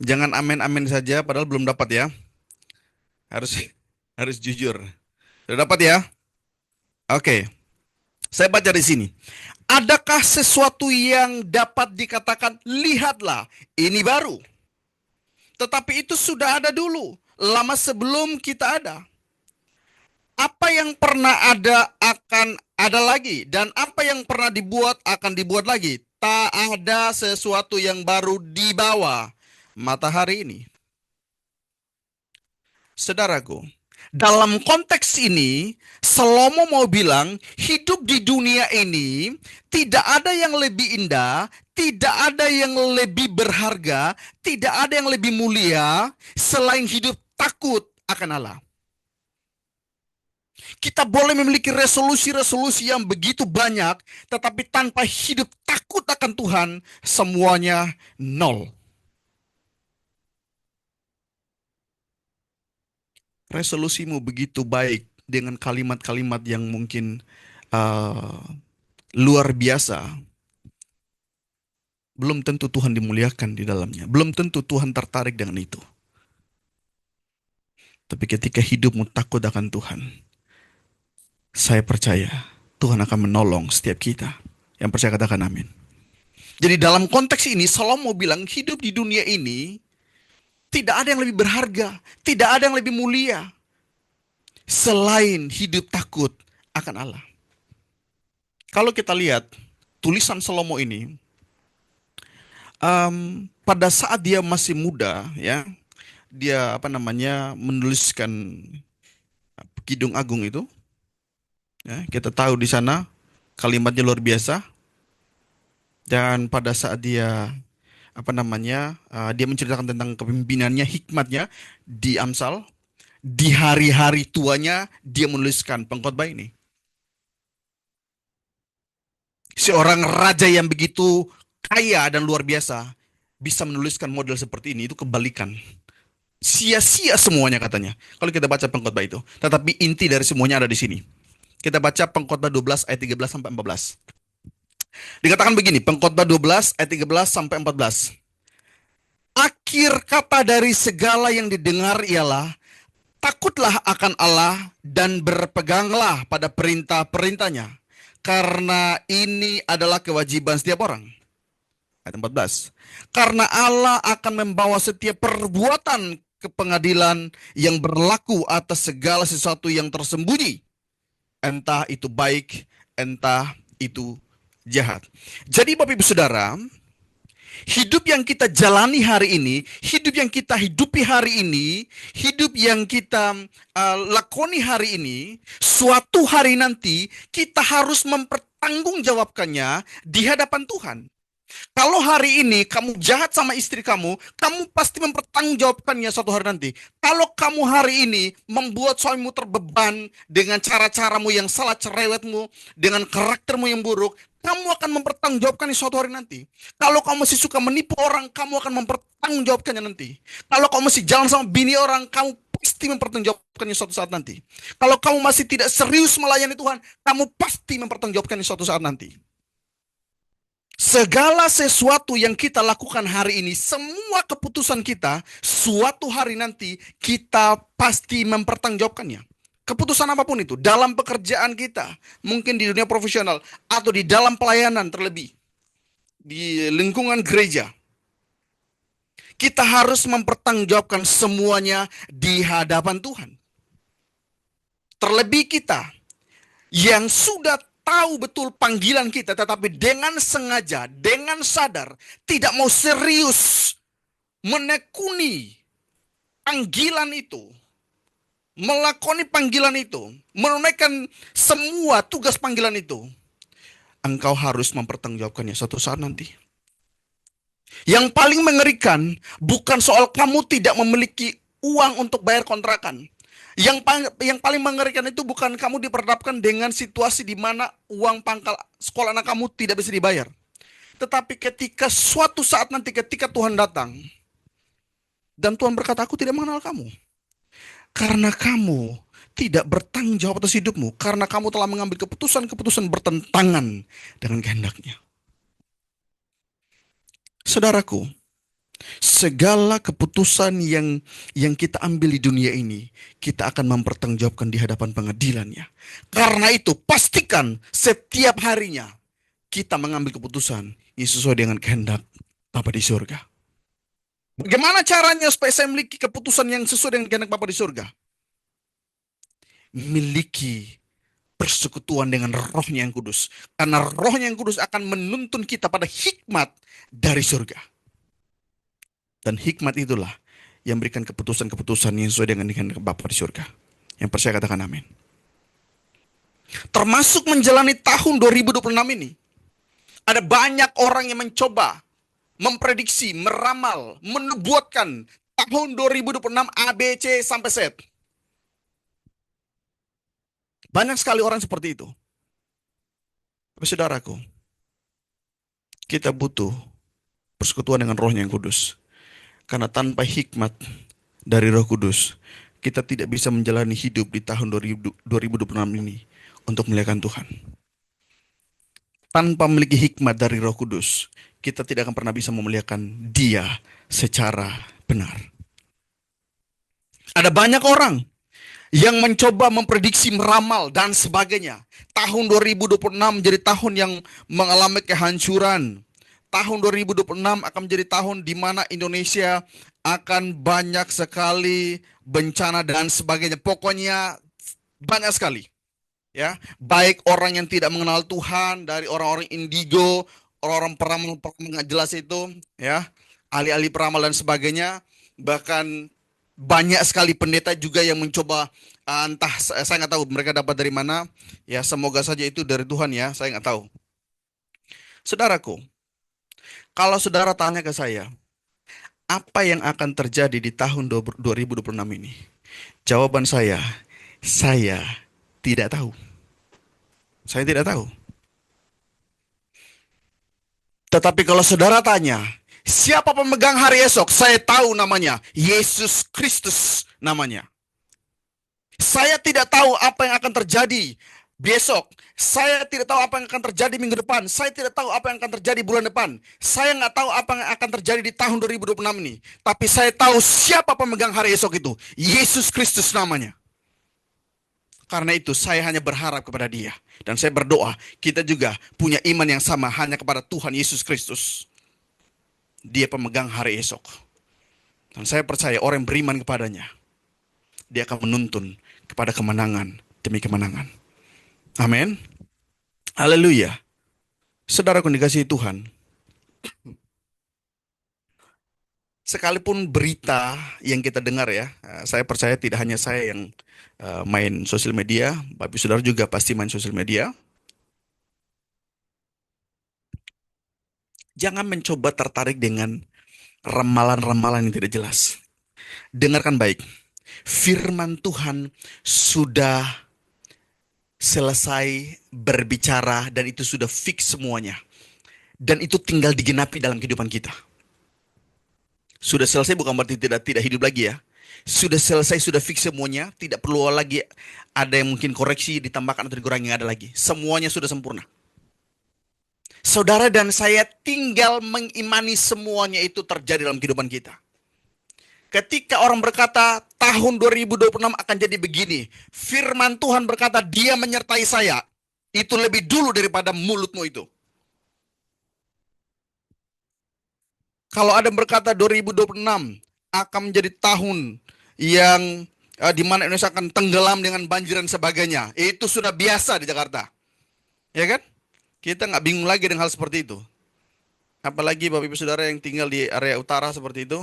Jangan amin-amin saja padahal belum dapat ya. Harus jujur. Sudah dapat ya? Oke. Saya baca di sini. Adakah sesuatu yang dapat dikatakan, lihatlah, ini baru? Tetapi itu sudah ada dulu, lama sebelum kita ada. Apa yang pernah ada akan ada lagi, dan apa yang pernah dibuat akan dibuat lagi. Tak ada sesuatu yang baru di bawah matahari ini. Saudaraku, dalam konteks ini, Salomo mau bilang, hidup di dunia ini tidak ada yang lebih indah, tidak ada yang lebih berharga, tidak ada yang lebih mulia selain hidup takut akan Allah. Kita boleh memiliki resolusi-resolusi yang begitu banyak, tetapi tanpa hidup takut akan Tuhan, semuanya nol. Resolusimu begitu baik dengan kalimat-kalimat yang mungkin luar biasa, belum tentu Tuhan dimuliakan di dalamnya. Belum tentu Tuhan tertarik dengan itu. Tapi ketika hidupmu takut akan Tuhan, saya percaya Tuhan akan menolong setiap kita. Yang percaya katakan amin. Jadi dalam konteks ini Salomo bilang hidup di dunia ini tidak ada yang lebih berharga, tidak ada yang lebih mulia selain hidup takut akan Allah. Kalau kita lihat tulisan Salomo ini, pada saat dia masih muda, ya, dia menuliskan Kidung Agung itu. Ya, kita tahu di sana kalimatnya luar biasa. Dan pada saat dia dia menceritakan tentang kepemimpinannya, hikmatnya di Amsal. Di hari-hari tuanya dia menuliskan pengkhotbah ini. Seorang raja yang begitu kaya dan luar biasa bisa menuliskan model seperti ini, itu kebalikan. Sia-sia semuanya katanya. Kalau kita baca pengkhotbah itu. Tetapi inti dari semuanya ada di sini. Kita baca pengkhotbah 12 ayat 13 sampai 14. Dikatakan begini, pengkhotbah 12 ayat 13 sampai 14. Akhir kata dari segala yang didengar ialah, takutlah akan Allah dan berpeganglah pada perintah-perintahnya, karena ini adalah kewajiban setiap orang. Ayat 14. Karena Allah akan membawa setiap perbuatan ke pengadilan yang berlaku atas segala sesuatu yang tersembunyi, entah itu baik, entah itu jahat. Jadi Bapak Ibu Saudara, hidup yang kita jalani hari ini, hidup yang kita hidupi hari ini, hidup yang kita lakoni hari ini, suatu hari nanti kita harus mempertanggungjawabkannya di hadapan Tuhan. Kalau hari ini kamu jahat sama istri kamu, kamu pasti mempertanggungjawabkannya suatu hari nanti. Kalau kamu hari ini membuat suamimu terbeban dengan cara-caramu yang salah, cerewetmu, dengan karaktermu yang buruk, kamu akan mempertanggungjawabkannya suatu hari nanti. Kalau kamu masih suka menipu orang, kamu akan mempertanggungjawabkannya nanti. Kalau kamu masih jalan sama bini orang, kamu pasti mempertanggungjawabkannya suatu saat nanti. Kalau kamu masih tidak serius melayani Tuhan, kamu pasti mempertanggungjawabkannya suatu saat nanti. Segala sesuatu yang kita lakukan hari ini, semua keputusan kita, suatu hari nanti kita pasti mempertanggungjawabkannya. Keputusan apapun itu, dalam pekerjaan kita, mungkin di dunia profesional, atau di dalam pelayanan terlebih, di lingkungan gereja. Kita harus mempertanggungjawabkan semuanya di hadapan Tuhan. Terlebih kita yang sudah tahu betul panggilan kita, tetapi dengan sengaja, dengan sadar, tidak mau serius menekuni panggilan itu, melakoni panggilan itu, menunaikan semua tugas panggilan itu, engkau harus mempertanggungjawabkannya suatu saat nanti. Yang paling mengerikan bukan soal kamu tidak memiliki uang untuk bayar kontrakan. Yang paling mengerikan itu bukan kamu diperhadapkan dengan situasi di mana uang pangkal sekolah anak kamu tidak bisa dibayar. Tetapi ketika suatu saat nanti ketika Tuhan datang dan Tuhan berkata, aku tidak mengenal kamu. Karena kamu tidak bertanggung jawab atas hidupmu. Karena kamu telah mengambil keputusan-keputusan bertentangan dengan kehendaknya. Saudaraku, segala keputusan yang kita ambil di dunia ini, kita akan mempertanggungjawabkan di hadapan pengadilannya. Karena itu, pastikan setiap harinya kita mengambil keputusan yang sesuai dengan kehendak Bapa di surga. Bagaimana caranya supaya saya memiliki keputusan yang sesuai dengan kehendak Bapa di surga? Miliki persekutuan dengan Roh-Nya yang kudus. Karena Roh-Nya yang kudus akan menuntun kita pada hikmat dari surga. Dan hikmat itulah yang memberikan keputusan-keputusan yang sesuai dengan Bapa di surga. Yang percaya katakan amin. Termasuk menjalani tahun 2026 ini. Ada banyak orang yang mencoba memprediksi, meramal, menubuatkan tahun 2026 A, B, C sampai Z. Banyak sekali orang seperti itu. Tapi saudaraku, kita butuh persekutuan dengan Roh-Nya yang kudus. Karena tanpa hikmat dari Roh Kudus, kita tidak bisa menjalani hidup di tahun 2026 ini untuk memuliakan Tuhan. Tanpa memiliki hikmat dari Roh Kudus, kita tidak akan pernah bisa memuliakan Dia secara benar. Ada banyak orang yang mencoba memprediksi, meramal, dan sebagainya. Tahun 2026 menjadi tahun yang mengalami kehancuran. Tahun 2026 akan menjadi tahun di mana Indonesia akan banyak sekali bencana dan sebagainya. Pokoknya banyak sekali. Ya, baik orang yang tidak mengenal Tuhan, dari orang-orang indigo, orang-orang peramal nggak jelas itu, ya, ahli-ahli peramal dan sebagainya. Bahkan banyak sekali pendeta juga yang mencoba, entah saya nggak tahu mereka dapat dari mana. Ya, semoga saja itu dari Tuhan ya, saya nggak tahu. Saudaraku, Kalau saudara tanya ke saya, apa yang akan terjadi di tahun 2026 ini? Jawaban saya tidak tahu. Saya tidak tahu. Tetapi kalau saudara tanya, siapa pemegang hari esok? Saya tahu namanya, Yesus Kristus namanya. Saya tidak tahu apa yang akan terjadi besok. Saya tidak tahu apa yang akan terjadi minggu depan. Saya tidak tahu apa yang akan terjadi bulan depan. Saya nggak tahu apa yang akan terjadi di tahun 2026 ini. Tapi saya tahu siapa pemegang hari esok itu. Yesus Kristus namanya. Karena itu saya hanya berharap kepada Dia. Dan saya berdoa kita juga punya iman yang sama hanya kepada Tuhan Yesus Kristus. Dia pemegang hari esok. Dan saya percaya orang yang beriman kepadanya, Dia akan menuntun kepada kemenangan demi kemenangan. Amin. Haleluya. Saudaraku dikasihi Tuhan. Sekalipun berita yang kita dengar ya, saya percaya tidak hanya saya yang main sosial media, tapi saudara juga pasti main sosial media. Jangan mencoba tertarik dengan ramalan-ramalan yang tidak jelas. Dengarkan baik. Firman Tuhan sudah selesai berbicara dan itu sudah fix semuanya. Dan itu tinggal digenapi dalam kehidupan kita. Sudah selesai bukan berarti tidak hidup lagi ya. Sudah selesai, sudah fix semuanya. Tidak perlu lagi ada yang mungkin koreksi, ditambahkan atau dikurangi, nggak ada lagi. Semuanya sudah sempurna. Saudara dan saya tinggal mengimani semuanya itu terjadi dalam kehidupan kita. Ketika orang berkata tahun 2026 akan jadi begini, firman Tuhan berkata Dia menyertai saya. Itu lebih dulu daripada mulutmu itu. Kalau ada yang berkata 2026 akan menjadi tahun yang di mana Indonesia akan tenggelam dengan banjir dan sebagainya, itu sudah biasa di Jakarta, ya kan? Kita nggak bingung lagi dengan hal seperti itu. Apalagi Bapak Ibu Saudara yang tinggal di area utara seperti itu,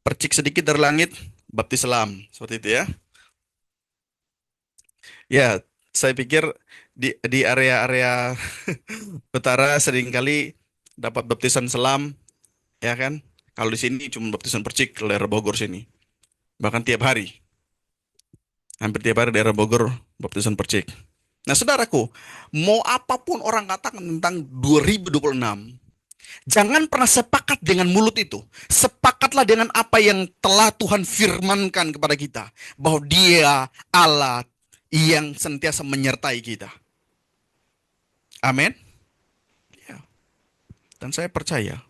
percik sedikit dari langit, baptis selam, seperti itu ya. Ya, saya pikir di area-area utara seringkali dapat baptisan selam, ya kan? Kalau di sini cuma baptisan percik di daerah Bogor sini. Bahkan tiap hari. Hampir tiap hari daerah Bogor baptisan percik. Nah, saudaraku, mau apapun orang katakan tentang 2026, jangan pernah sepakat dengan mulut itu. Sepakatlah dengan apa yang telah Tuhan firmankan kepada kita. Bahwa Dia Allah yang sentiasa menyertai kita. Amin. Dan saya percaya,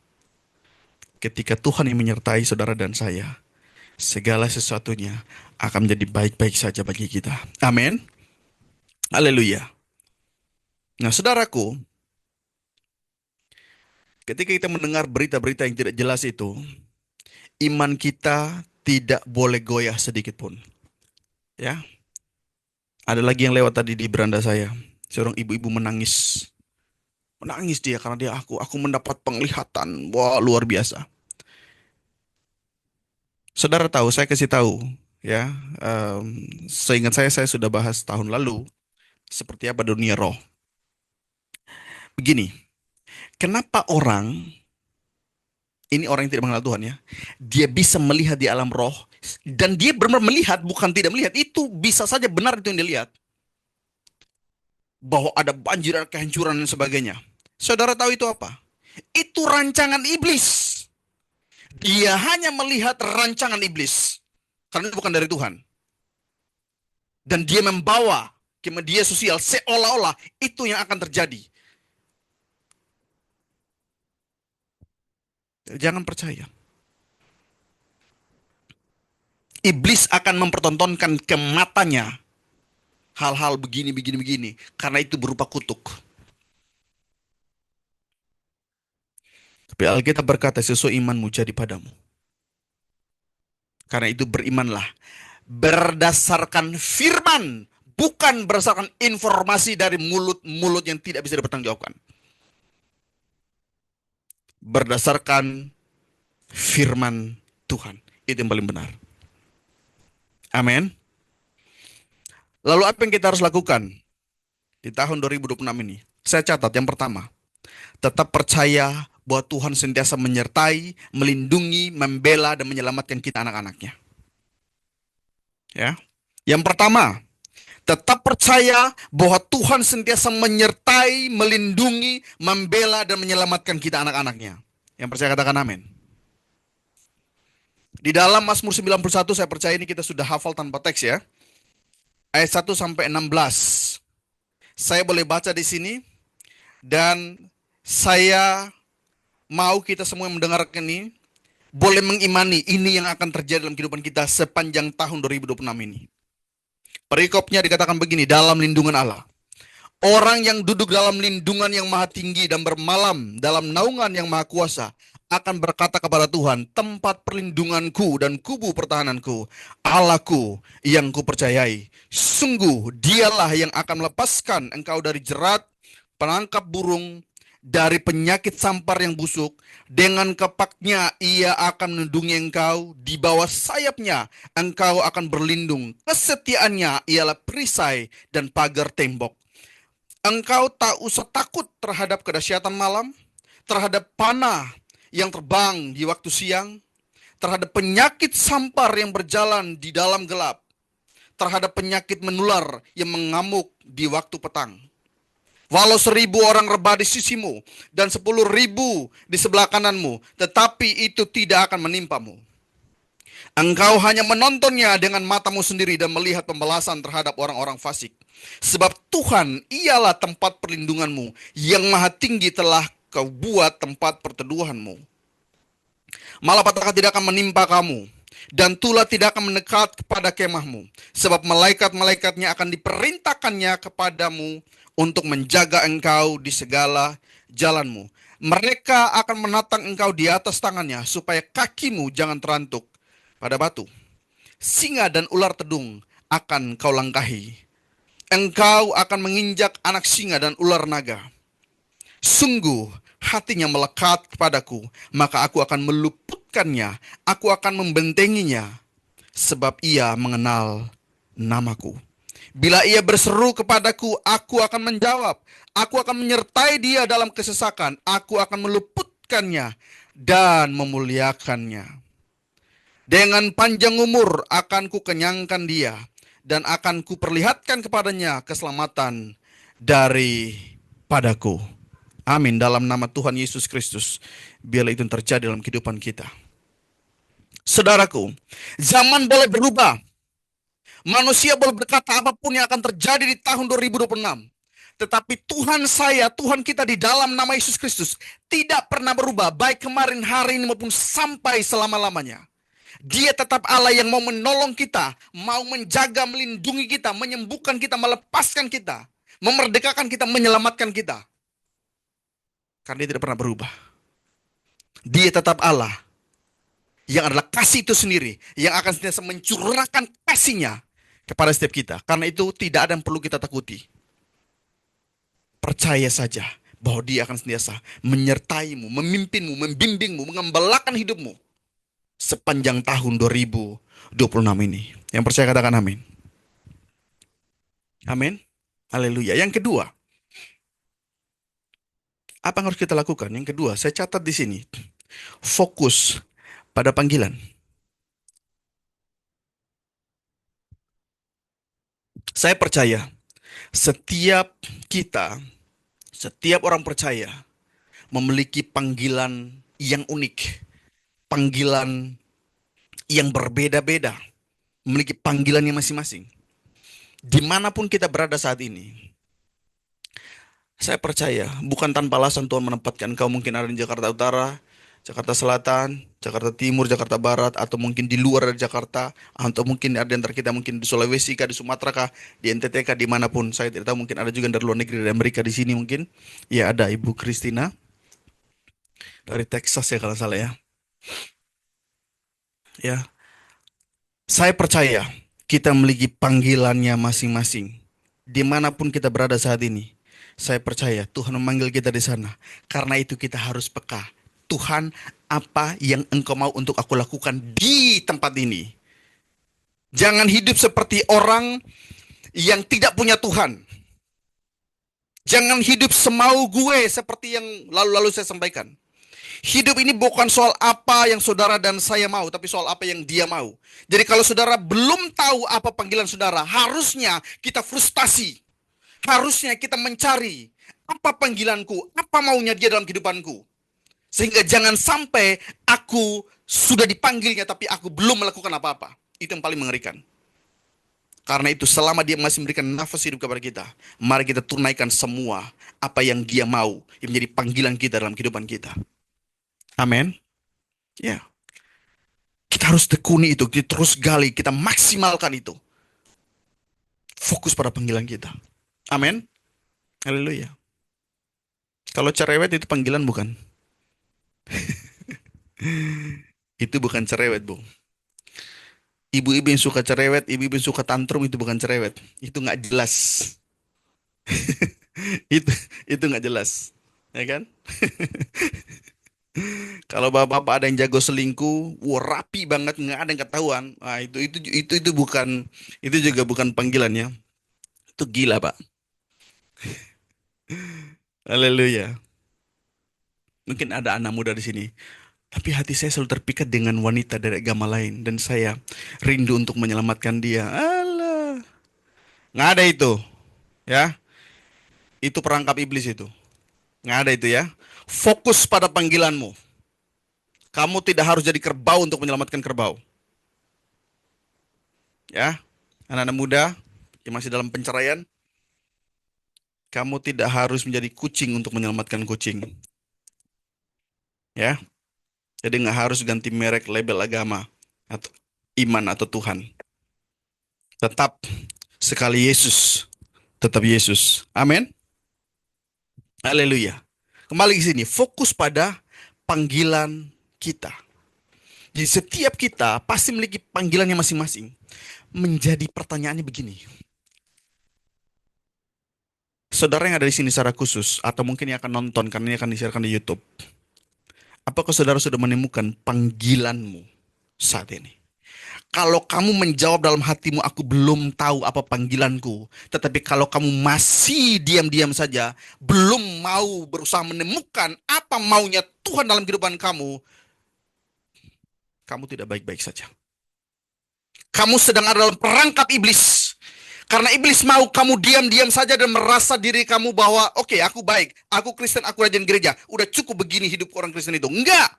ketika Tuhan yang menyertai saudara dan saya, segala sesuatunya akan menjadi baik-baik saja bagi kita. Amin. Haleluya. Nah, saudaraku, ketika kita mendengar berita-berita yang tidak jelas itu, iman kita tidak boleh goyah sedikit pun. Ya. Ada lagi yang lewat tadi di beranda saya. Seorang ibu-ibu menangis. Menangis dia karena aku mendapat penglihatan. Wah, luar biasa. Saudara tahu, saya kasih tahu ya. Seingat saya sudah bahas tahun lalu seperti apa dunia roh. Begini, kenapa ini orang yang tidak mengenal Tuhan ya, dia bisa melihat di alam roh dan dia benar-benar melihat, bukan tidak melihat, itu bisa saja benar itu yang dia lihat. Bahwa ada banjir, ada kehancuran dan sebagainya. Saudara tahu itu apa? Itu rancangan iblis. Dia hanya melihat rancangan iblis. Karena itu bukan dari Tuhan. Dan dia membawa ke media sosial seolah-olah itu yang akan terjadi. Jangan percaya. Iblis akan mempertontonkan ke matanya hal-hal begini. Karena itu berupa kutuk. Tapi Alkitab berkata, sesuai imanmu jadi padamu. Karena itu berimanlah berdasarkan firman, bukan berdasarkan informasi dari mulut-mulut yang tidak bisa dipertanggungjawabkan. Berdasarkan firman Tuhan. Itu yang paling benar. Amin. Lalu apa yang kita harus lakukan di tahun 2026 ini? Saya catat yang pertama. Tetap percaya bahwa Tuhan sentiasa menyertai, melindungi, membela, dan menyelamatkan kita anak-anaknya. Ya. Yang pertama, tetap percaya bahwa Tuhan sentiasa menyertai, melindungi, membela, dan menyelamatkan kita anak-anaknya. Yang percaya katakan amin. Di dalam Mazmur 91, saya percaya ini kita sudah hafal tanpa teks ya. Ayat 1 sampai 16. Saya boleh baca di sini. Dan saya mau kita semua yang mendengarkan ini boleh mengimani ini yang akan terjadi dalam kehidupan kita sepanjang tahun 2026 ini. Perikopnya dikatakan begini, dalam lindungan Allah. Orang yang duduk dalam lindungan yang maha tinggi dan bermalam dalam naungan yang maha kuasa akan berkata kepada Tuhan, tempat perlindunganku dan kubu pertahananku, Allahku yang kupercayai. Sungguh dialah yang akan melepaskan engkau dari jerat penangkap burung, dari penyakit sampar yang busuk. Dengan kepaknya ia akan melindungi engkau, di bawah sayapnya engkau akan berlindung. Kesetiaannya ialah perisai dan pagar tembok. Engkau tak usah takut terhadap kedahsyatan malam, terhadap panah yang terbang di waktu siang, terhadap penyakit sampar yang berjalan di dalam gelap, terhadap penyakit menular yang mengamuk di waktu petang. Walau 1.000 orang rebah di sisimu dan 10.000 di sebelah kananmu, tetapi itu tidak akan menimpamu. Engkau hanya menontonnya dengan matamu sendiri dan melihat pembalasan terhadap orang-orang fasik. Sebab Tuhan ialah tempat perlindunganmu, yang maha tinggi telah kau buat tempat perteduhanmu. Malapetaka tidak akan menimpa kamu, dan tulah tidak akan mendekat kepada kemahmu. Sebab malaikat-malaikatnya akan diperintahkannya kepadamu untuk menjaga engkau di segala jalanmu. Mereka akan menatang engkau di atas tangannya, supaya kakimu jangan terantuk pada batu. Singa dan ular tedung akan kau langkahi. Engkau akan menginjak anak singa dan ular naga. Sungguh hatinya melekat kepadaku, maka aku akan meluputkannya, aku akan membentenginya, sebab ia mengenal namaku. Bila ia berseru kepadaku, aku akan menjawab. Aku akan menyertai dia dalam kesesakan. Aku akan meluputkannya dan memuliakannya. Dengan panjang umur akan kukenyangkan dia, dan akan kuperlihatkan kepadanya keselamatan daripadaku. Amin. Dalam nama Tuhan Yesus Kristus, biarlah itu terjadi dalam kehidupan kita. Saudaraku, zaman boleh berubah. Manusia boleh berkata apapun yang akan terjadi di tahun 2026. Tetapi Tuhan saya, Tuhan kita di dalam nama Yesus Kristus tidak pernah berubah. Baik kemarin, hari ini maupun sampai selama-lamanya. Dia tetap Allah yang mau menolong kita, mau menjaga, melindungi kita, menyembuhkan kita, melepaskan kita, memerdekakan kita, menyelamatkan kita. Karena dia tidak pernah berubah. Dia tetap Allah yang adalah kasih itu sendiri, yang akan senantiasa mencurahkan kasih-Nya kepada setiap kita. Karena itu tidak ada yang perlu kita takuti. Percaya saja bahwa dia akan senantiasa menyertaimu, memimpinmu, membimbingmu, mengembalakan hidupmu sepanjang tahun 2026 ini. Yang percaya katakan amin. Amin. Haleluya. Yang kedua, apa yang harus kita lakukan? Yang kedua, saya catat di sini. Fokus pada panggilan. Saya percaya setiap kita, setiap orang percaya memiliki panggilan yang unik, panggilan yang berbeda-beda, memiliki panggilan yang masing-masing. Dimanapun kita berada saat ini, saya percaya bukan tanpa alasan Tuhan menempatkan engkau mungkin ada di Jakarta Utara, Jakarta Selatan, Jakarta Timur, Jakarta Barat, atau mungkin di luar dari Jakarta, atau mungkin ada yang kita mungkin di Sulawesi kah, di Sumatera kah, di NTT kah, dimanapun. Saya tidak tahu, mungkin ada juga dari luar negeri, dari Amerika di sini mungkin. Ya, ada Ibu Christina dari Texas ya kalau salah ya. Ya, saya percaya kita memiliki panggilannya masing-masing. Dimanapun kita berada saat ini, saya percaya Tuhan memanggil kita di sana. Karena itu kita harus peka. Tuhan, apa yang engkau mau untuk aku lakukan di tempat ini? Jangan hidup seperti orang yang tidak punya Tuhan. Jangan hidup semau gue seperti yang lalu-lalu saya sampaikan. Hidup ini bukan soal apa yang saudara dan saya mau, tapi soal apa yang dia mau. Jadi kalau saudara belum tahu apa panggilan saudara, harusnya kita frustasi. Harusnya kita mencari apa panggilanku, apa maunya dia dalam kehidupanku. Sehingga jangan sampai aku sudah dipanggilnya tapi aku belum melakukan apa-apa. Itu yang paling mengerikan. Karena itu selama dia masih memberikan nafas hidup kepada kita, mari kita tunaikan semua apa yang dia mau, yang menjadi panggilan kita dalam kehidupan kita. Amin. Ya. Kita harus tekuni itu, kita terus gali, kita maksimalkan itu. Fokus pada panggilan kita. Amin. Haleluya. Kalau cerewet itu panggilan bukan? Itu bukan cerewet, Bung. Ibu-ibu yang suka cerewet, ibu-ibu yang suka tantrum itu bukan cerewet. Itu nggak jelas. itu nggak jelas. Ya kan? Kalau bapak-bapak ada yang jago selingkuh, wah rapi banget, nggak ada yang ketahuan. Nah, itu bukan, itu juga bukan panggilannya. Itu gila, Pak. Haleluya. Mungkin ada anak muda di sini, tapi hati saya selalu terpikat dengan wanita dari agama lain dan saya rindu untuk menyelamatkan dia. Alah, nggak ada itu, ya. Itu perangkap iblis itu. Nggak ada itu ya. Fokus pada panggilanmu. Kamu tidak harus jadi kerbau untuk menyelamatkan kerbau. Ya, anak-anak muda yang masih dalam penceraian, kamu tidak harus menjadi kucing untuk menyelamatkan kucing. Ya, jadi nggak harus ganti merek label agama atau iman atau Tuhan. Tetap sekali Yesus, tetap Yesus. Amin. Haleluya. Kembali ke sini, fokus pada panggilan kita. Jadi setiap kita pasti memiliki panggilannya masing-masing. Menjadi pertanyaannya begini. Saudara yang ada di sini secara khusus, atau mungkin yang akan nonton karena ini akan disiarkan di YouTube. Apakah saudara sudah menemukan panggilanmu saat ini? Kalau kamu menjawab dalam hatimu, aku belum tahu apa panggilanku. Tetapi kalau kamu masih diam-diam saja, belum mau berusaha menemukan apa maunya Tuhan dalam kehidupan kamu, kamu tidak baik-baik saja. Kamu sedang ada dalam perangkap iblis. Karena iblis mau kamu diam-diam saja dan merasa diri kamu bahwa, oke, aku baik, aku Kristen, aku rajin gereja. Udah cukup begini hidup orang Kristen itu. Enggak.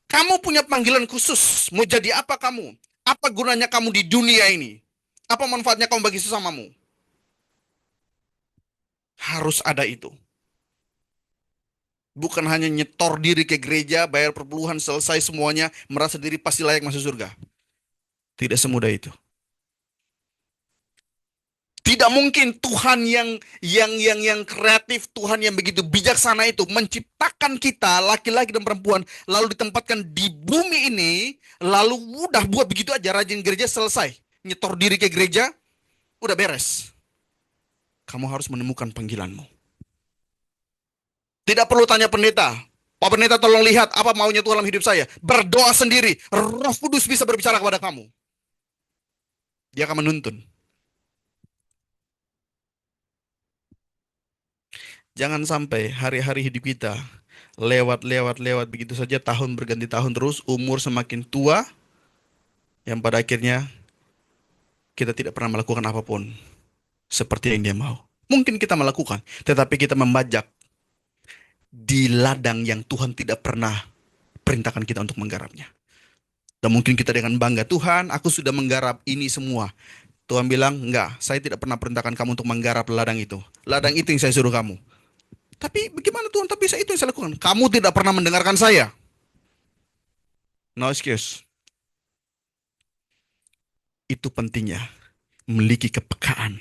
Kamu punya panggilan khusus. Mau jadi apa kamu? Apa gunanya kamu di dunia ini? Apa manfaatnya kamu bagi sesamamu? Harus ada itu. Bukan hanya nyetor diri ke gereja, bayar perpuluhan, selesai semuanya, merasa diri pasti layak masuk surga. Tidak semudah itu. Tidak mungkin Tuhan yang kreatif, Tuhan yang begitu bijaksana itu menciptakan kita laki-laki dan perempuan lalu ditempatkan di bumi ini, lalu udah buat begitu aja, rajin gereja selesai, nyetor diri ke gereja, udah beres. Kamu harus menemukan panggilanmu. Tidak perlu tanya pendeta, Pak Pendeta tolong lihat apa maunya Tuhan dalam hidup saya. Berdoa sendiri, Roh Kudus bisa berbicara kepada kamu. Dia akan menuntun. Jangan sampai hari-hari hidup kita lewat begitu saja, tahun berganti tahun terus, umur semakin tua, yang pada akhirnya kita tidak pernah melakukan apapun seperti yang dia mau. Mungkin kita melakukan, tetapi kita membajak di ladang yang Tuhan tidak pernah perintahkan kita untuk menggarapnya. Dan mungkin kita dengan bangga, Tuhan, aku sudah menggarap ini semua. Tuhan bilang, enggak, saya tidak pernah perintahkan kamu untuk menggarap ladang itu. Ladang itu yang saya suruh kamu. Tapi bagaimana Tuhan? Tapi itu yang saya lakukan. Kamu tidak pernah mendengarkan saya. No excuse. Itu pentingnya memiliki kepekaan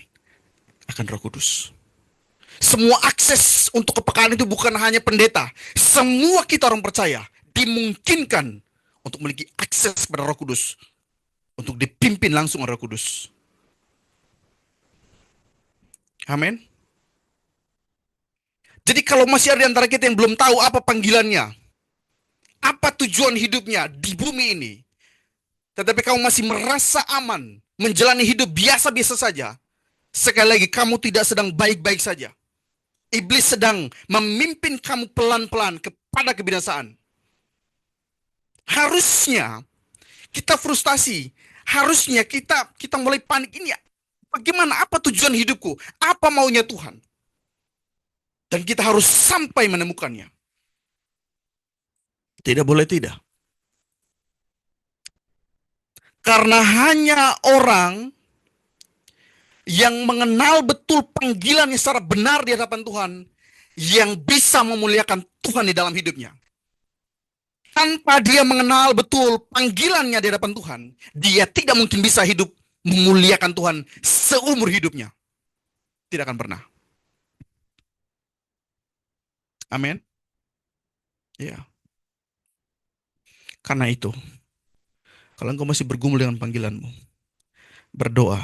akan Roh Kudus. Semua akses untuk kepekaan itu bukan hanya pendeta. Semua kita orang percaya dimungkinkan untuk memiliki akses pada Roh Kudus. Untuk dipimpin langsung oleh Roh Kudus. Amin. Jadi kalau masih ada di antara kita yang belum tahu apa panggilannya, apa tujuan hidupnya di bumi ini, tetapi kamu masih merasa aman, menjalani hidup biasa-biasa saja, sekali lagi kamu tidak sedang baik-baik saja. Iblis sedang memimpin kamu pelan-pelan kepada kebinasaan. Harusnya kita frustasi. Harusnya kita mulai panik. Ini bagaimana? Apa tujuan hidupku? Apa maunya Tuhan? Dan kita harus sampai menemukannya. Tidak boleh tidak. Karena hanya orang yang mengenal betul panggilannya secara benar di hadapan Tuhan yang bisa memuliakan Tuhan di dalam hidupnya. Tanpa dia mengenal betul panggilannya di hadapan Tuhan, dia tidak mungkin bisa hidup memuliakan Tuhan seumur hidupnya. Tidak akan pernah. Amin. Ya. Karena itu, kalau engkau masih bergumul dengan panggilanmu, berdoa,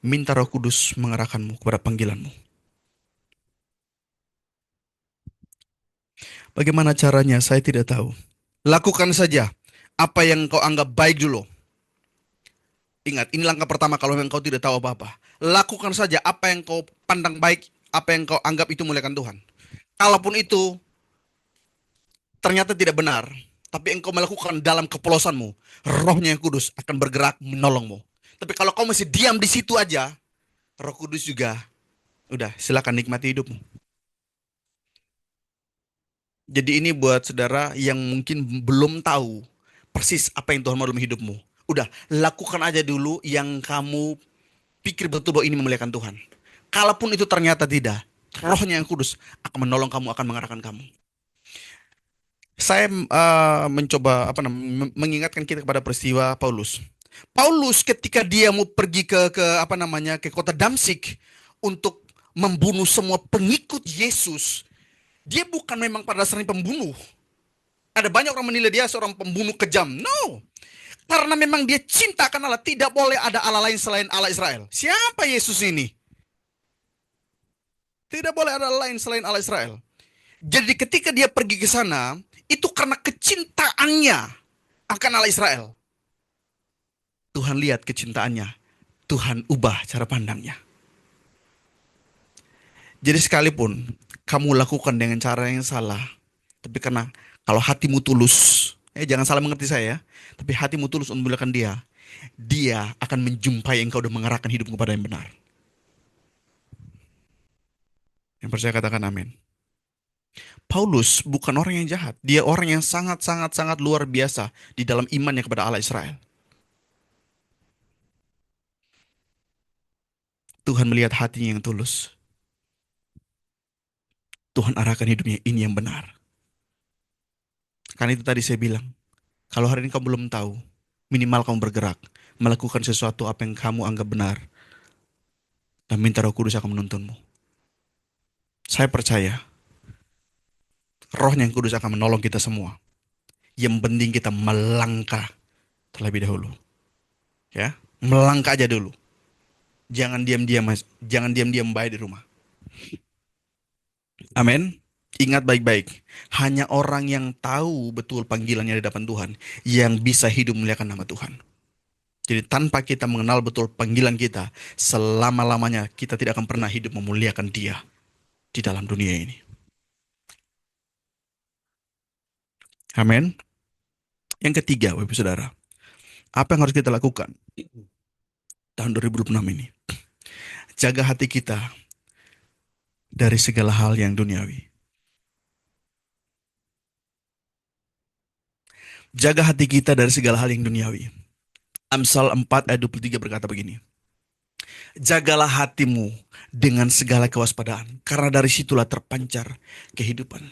minta Roh Kudus mengarahkanmu kepada panggilanmu. Bagaimana caranya? Saya tidak tahu. Lakukan saja apa yang kau anggap baik dulu. Ingat, ini langkah pertama kalau engkau tidak tahu apa-apa. Lakukan saja apa yang kau pandang baik, apa yang kau anggap itu muliakan Tuhan. Kalaupun itu ternyata tidak benar, tapi engkau melakukan dalam kepolosanmu, Rohnya yang Kudus akan bergerak menolongmu. Tapi kalau kau masih diam di situ aja, Roh Kudus juga, udah silakan nikmati hidupmu. Jadi ini buat saudara yang mungkin belum tahu persis apa yang Tuhan mau dalam hidupmu. Udah, lakukan aja dulu yang kamu pikir betul bahwa ini memuliakan Tuhan. Kalaupun itu ternyata tidak, Rohnya yang Kudus akan menolong kamu, akan mengarahkan kamu. Saya mencoba mengingatkan kita kepada peristiwa Paulus. Paulus ketika dia mau pergi ke kota Damsyik untuk membunuh semua pengikut Yesus, dia bukan memang pada dasarnya pembunuh. Ada banyak orang menilai dia seorang pembunuh kejam. No. Karena memang dia cinta akan Allah. Tidak boleh ada Allah lain selain Allah Israel. Siapa Yesus ini? Tidak boleh ada Allah lain selain Allah Israel. Jadi ketika dia pergi ke sana, itu karena kecintaannya akan Allah Israel. Tuhan lihat kecintaannya. Tuhan ubah cara pandangnya. Jadi sekalipun kamu lakukan dengan cara yang salah, tapi karena kalau hatimu tulus, jangan salah mengerti saya, tapi hatimu tulus untuk memuliakan dia, dia akan menjumpai engkau dan mengarahkan hidupmu kepada yang benar. Yang percaya katakan amin. Paulus bukan orang yang jahat. Dia orang yang sangat luar biasa di dalam imannya kepada Allah Israel. Tuhan melihat hatinya yang tulus. Tuhan arahkan hidupnya ini yang benar. Karena itu tadi saya bilang, kalau hari ini kamu belum tahu, minimal kamu bergerak, melakukan sesuatu apa yang kamu anggap benar, dan minta Roh Kudus akan menuntunmu. Saya percaya Rohnya yang Kudus akan menolong kita semua. Yang penting kita melangkah terlebih dahulu. Ya, melangkah aja dulu. Jangan diam-diam baik di rumah. Amin. Ingat baik-baik, hanya orang yang tahu betul panggilannya di hadapan Tuhan yang bisa hidup memuliakan nama Tuhan. Jadi tanpa kita mengenal betul panggilan kita, selama-lamanya kita tidak akan pernah hidup memuliakan Dia di dalam dunia ini. Amin. Yang ketiga, Bapak Saudara, apa yang harus kita lakukan tahun 2026 ini? Jaga hati kita dari segala hal yang duniawi. Jaga hati kita dari segala hal yang duniawi. Amsal 4 ayat 23 berkata begini. Jagalah hatimu dengan segala kewaspadaan, karena dari situlah terpancar kehidupan.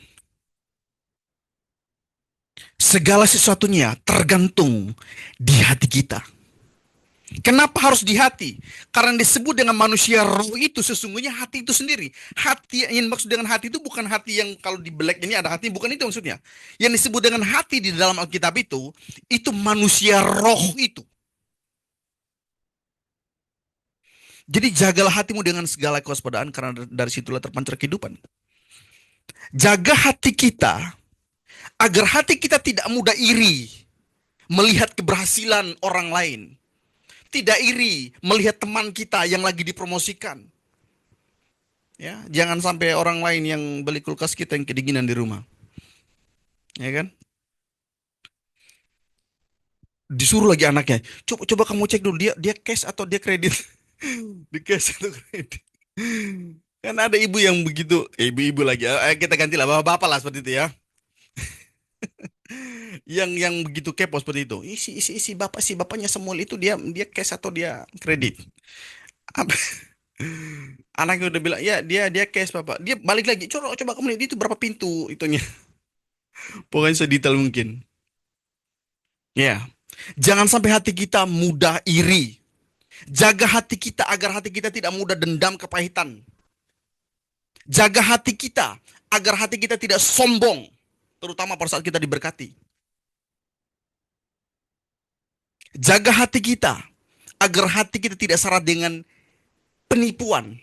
Segala sesuatunya tergantung di hati kita. Kenapa harus di hati? Karena disebut dengan manusia roh itu sesungguhnya hati itu sendiri. Hati yang maksud dengan hati itu bukan hati yang kalau di Black ini ada hati, bukan itu maksudnya. Yang disebut dengan hati di dalam Alkitab itu manusia roh itu. Jadi jagalah hatimu dengan segala kewaspadaan karena dari situlah terpancar kehidupan. Jaga hati kita agar hati kita tidak mudah iri melihat keberhasilan orang lain. Tidak iri melihat teman kita yang lagi dipromosikan. Ya, jangan sampai orang lain yang beli kulkas kita yang kedinginan di rumah. Ya kan? Disuruh lagi anaknya, coba coba kamu cek dulu dia dia cash atau dia kredit. Di cash atau kredit. Kan ada ibu yang begitu, ibu-ibu lagi. Kita gantilah bapak-bapak lah seperti itu ya. Yang begitu kepo seperti itu. Isi bapak si bapaknya semua itu dia dia cash atau dia kredit. Apa- Anaknya udah bilang, ya dia cash bapak. Dia balik lagi, coba coba kamu lihat itu berapa pintu itunya. Pokoknya sedetail mungkin. Ya, jangan sampai hati kita mudah iri. Jaga hati kita agar hati kita tidak mudah dendam kepahitan. Jaga hati kita agar hati kita tidak sombong, terutama pada saat kita diberkati. Jaga hati kita agar hati kita tidak syarat dengan penipuan.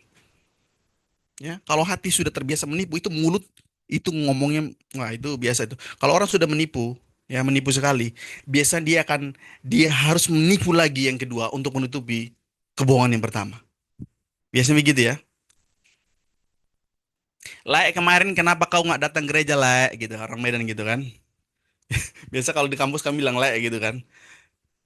Ya, kalau hati sudah terbiasa menipu, itu mulut itu ngomongnya, wah itu biasa itu. Kalau orang sudah menipu, ya menipu sekali, biasa dia harus menipu lagi yang kedua untuk menutupi kebohongan yang pertama. Biasanya begitu ya. Laek kemarin kenapa kau nggak datang gereja Laek gitu, orang Medan gitu kan. Biasa kalau di kampus kami bilang Laek gitu kan.